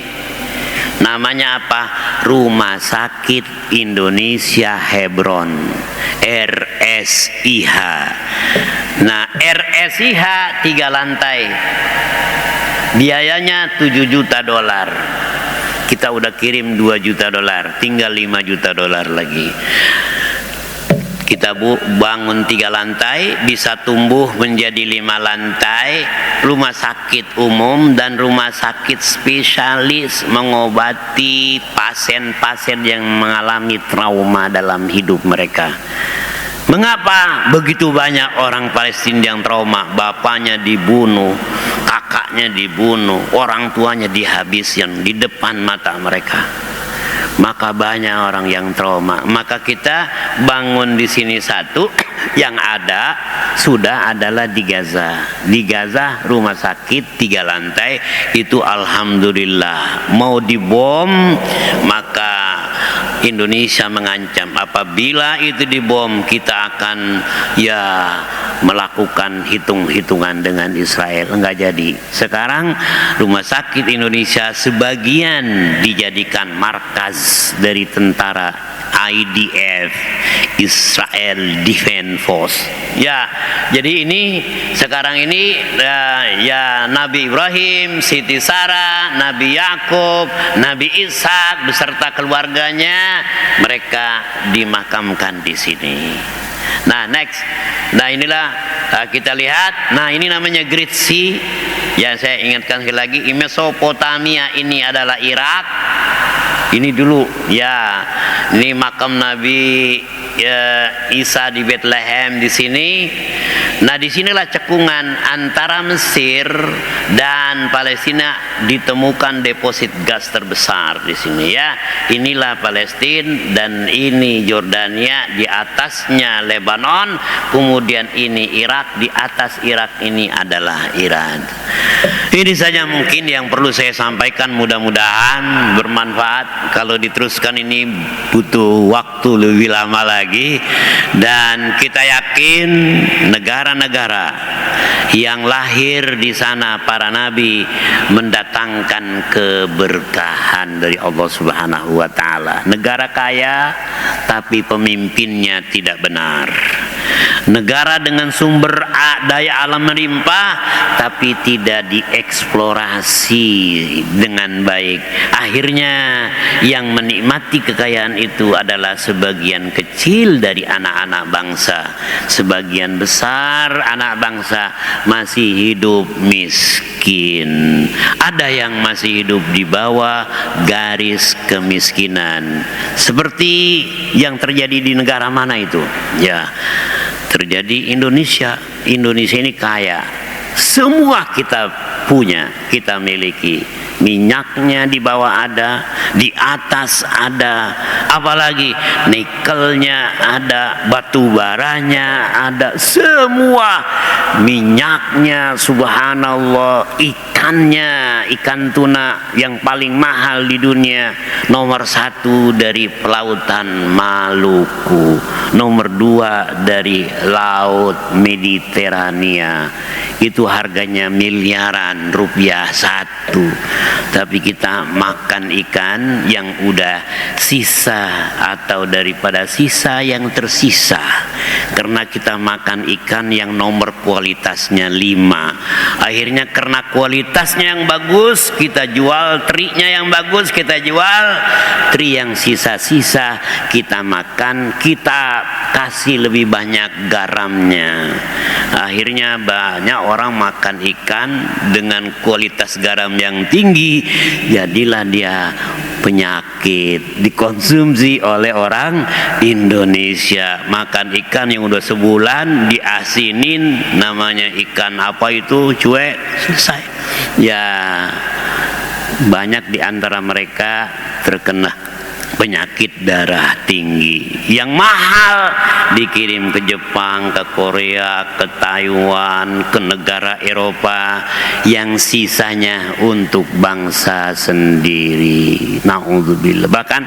Namanya apa? Rumah Sakit Indonesia Hebron, RSIH. Nah, RSIH 3 lantai. Biayanya 7 juta dolar. Kita udah kirim 2 juta dolar, tinggal 5 juta dolar lagi. Kita bangun 3 lantai, bisa tumbuh menjadi 5 lantai, rumah sakit umum dan rumah sakit spesialis mengobati pasien-pasien yang mengalami trauma dalam hidup mereka. Mengapa begitu banyak orang Palestina yang trauma? Bapaknya dibunuh, kakaknya dibunuh, orang tuanya dihabiskan di depan mata mereka. Maka banyak orang yang trauma. Maka kita bangun di sini satu, yang ada sudah adalah di Gaza. Di Gaza rumah sakit 3 lantai itu alhamdulillah. Mau dibom, maka Indonesia mengancam apabila itu dibom kita akan melakukan hitung-hitungan dengan Israel. Enggak jadi. Sekarang rumah sakit Indonesia sebagian dijadikan markas dari tentara IDF, Israel Defense Force. Jadi ini sekarang ini Nabi Ibrahim, Siti Sarah, Nabi Yakub, Nabi Ishak beserta keluarganya mereka dimakamkan di sini. Nah, next. Nah, inilah kita lihat. Nah, ini namanya Great Sea. Saya ingatkan sekali lagi, Mesopotamia ini adalah Irak. Ini dulu ini makam Nabi Isa di Bethlehem di sini. Nah, disinilah cekungan antara Mesir dan Palestina ditemukan deposit gas terbesar di sini Inilah Palestina dan ini Yordania, di atasnya Lebanon, kemudian ini Irak, di atas Irak ini adalah Iran. Ini saja mungkin yang perlu saya sampaikan, mudah-mudahan bermanfaat. Kalau diteruskan ini butuh waktu lebih lama lagi, dan kita yakin negara-negara yang lahir di sana para nabi mendatangkan keberkahan dari Allah Subhanahu wa taala. Negara kaya tapi pemimpinnya tidak benar. Negara dengan sumber daya alam melimpah tapi tidak dieksplorasi dengan baik. Akhirnya yang menikmati kekayaan itu adalah sebagian kecil dari anak-anak bangsa. Sebagian besar anak bangsa masih hidup miskin. Ada yang masih hidup di bawah garis kemiskinan. Seperti yang terjadi di negara mana itu? Terjadi Indonesia. Indonesia ini kaya. Semua kita punya, kita miliki. Minyaknya di bawah ada, di atas ada, apalagi nikelnya ada, batu baranya ada, semua minyaknya, subhanallah, ikannya, ikan tuna yang paling mahal di dunia, nomor 1 dari pelautan Maluku, nomor 2 dari laut Mediterania. Itu harganya miliaran rupiah satu. Tapi kita makan ikan yang udah sisa atau daripada sisa yang tersisa, karena kita makan ikan yang nomor kualitasnya 5. Akhirnya karena kualitasnya yang bagus kita jual, terinya yang bagus kita jual, teri yang sisa-sisa kita makan, kita kasih lebih banyak garamnya. Akhirnya banyak orang makan ikan dengan kualitas garam yang tinggi, jadilah dia penyakit, dikonsumsi oleh orang Indonesia. Makan ikan yang udah sebulan diasinin, namanya ikan apa itu, cuek, selesai. Banyak di antara mereka terkena penyakit darah tinggi yang mahal, dikirim ke Jepang, ke Korea, ke Taiwan, ke negara Eropa, yang sisanya untuk bangsa sendiri. Na'udzubillah. Bahkan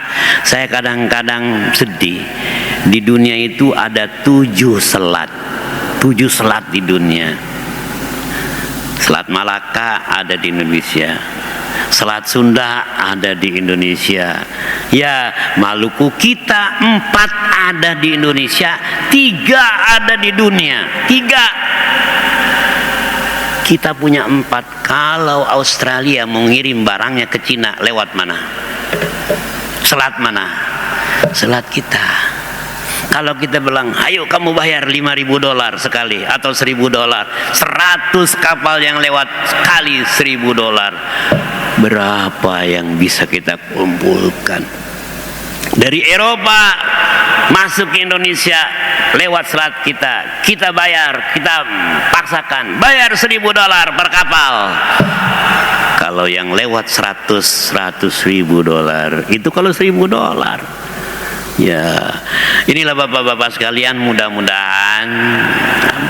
saya kadang-kadang sedih, di dunia itu ada 7 selat. 7 selat di dunia. Selat Malaka ada di Indonesia, Selat Sunda ada di Indonesia. Maluku kita 4 ada di Indonesia, 3 ada di dunia. 3. Kita punya 4. Kalau Australia mau ngirim barangnya ke Cina, lewat mana? Selat mana? Selat kita. Kalau kita bilang, ayo kamu bayar $5.000 sekali atau $1.000, 100 kapal yang lewat sekali $1.000, berapa yang bisa kita kumpulkan? Dari Eropa masuk ke Indonesia lewat selat kita bayar, kita paksakan bayar $1.000 per kapal. Kalau yang lewat 100.000 dolar, itu kalau $1.000. Ya, inilah bapak-bapak sekalian, mudah-mudahan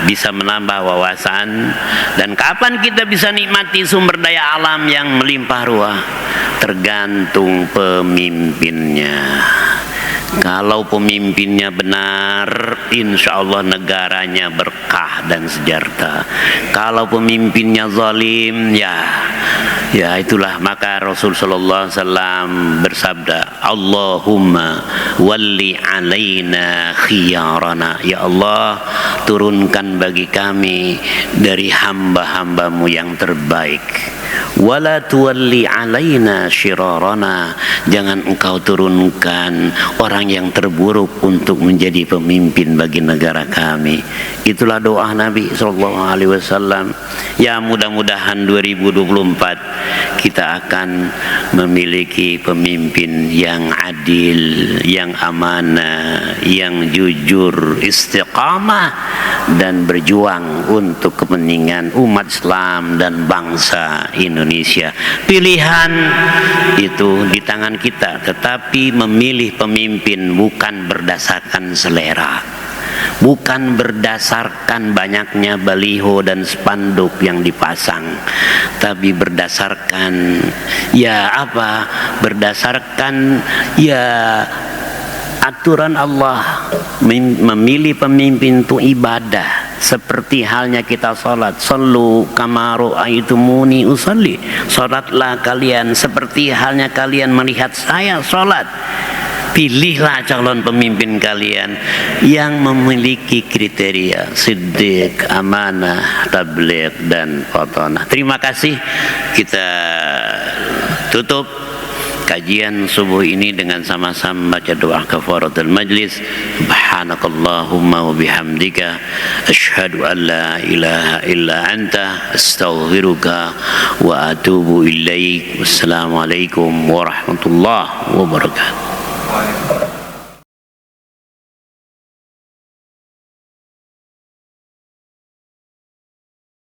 bisa menambah wawasan. Dan kapan kita bisa nikmati sumber daya alam yang melimpah ruah? Tergantung pemimpinnya. Kalau pemimpinnya benar, insya Allah negaranya berkah dan sejahtera. Kalau pemimpinnya zalim, ya itulah, maka Rasul sallallahu alaihi wasallam bersabda, Allahumma walli alaina khiyarana, ya Allah turunkan bagi kami dari hamba-hambamu yang terbaik. Wala tuwalli alaina syirarana, jangan engkau turunkan orang yang terburuk untuk menjadi pemimpin bagi negara kami. Itulah doa Nabi sallallahu alaihi wasallam. Ya, mudah-mudahan 2024 kita akan memiliki pemimpin yang adil, yang amanah, yang jujur, istiqamah, dan berjuang untuk kepentingan umat Islam dan bangsa Indonesia. Pilihan itu di tangan kita, tetapi memilih pemimpin bukan berdasarkan selera, bukan berdasarkan banyaknya baliho dan spanduk yang dipasang, tapi berdasarkan berdasarkan aturan Allah. Memilih pemimpin itu ibadah, seperti halnya kita salat. Sallu kama ra'aitumuni usalli, salatlah kalian seperti halnya kalian melihat saya salat. Pilihlah calon pemimpin kalian yang memiliki kriteria siddiq, amanah, tabligh, dan fatanah. Terima kasih. Kita tutup kajian subuh ini dengan sama-sama baca doa kafaratul majlis. Subhanakallahumma wa bihamdika asyhadu an la ilaha illa anta astaghfiruka wa atubu ilaik. Wassalamualaikum warahmatullahi wabarakatuh.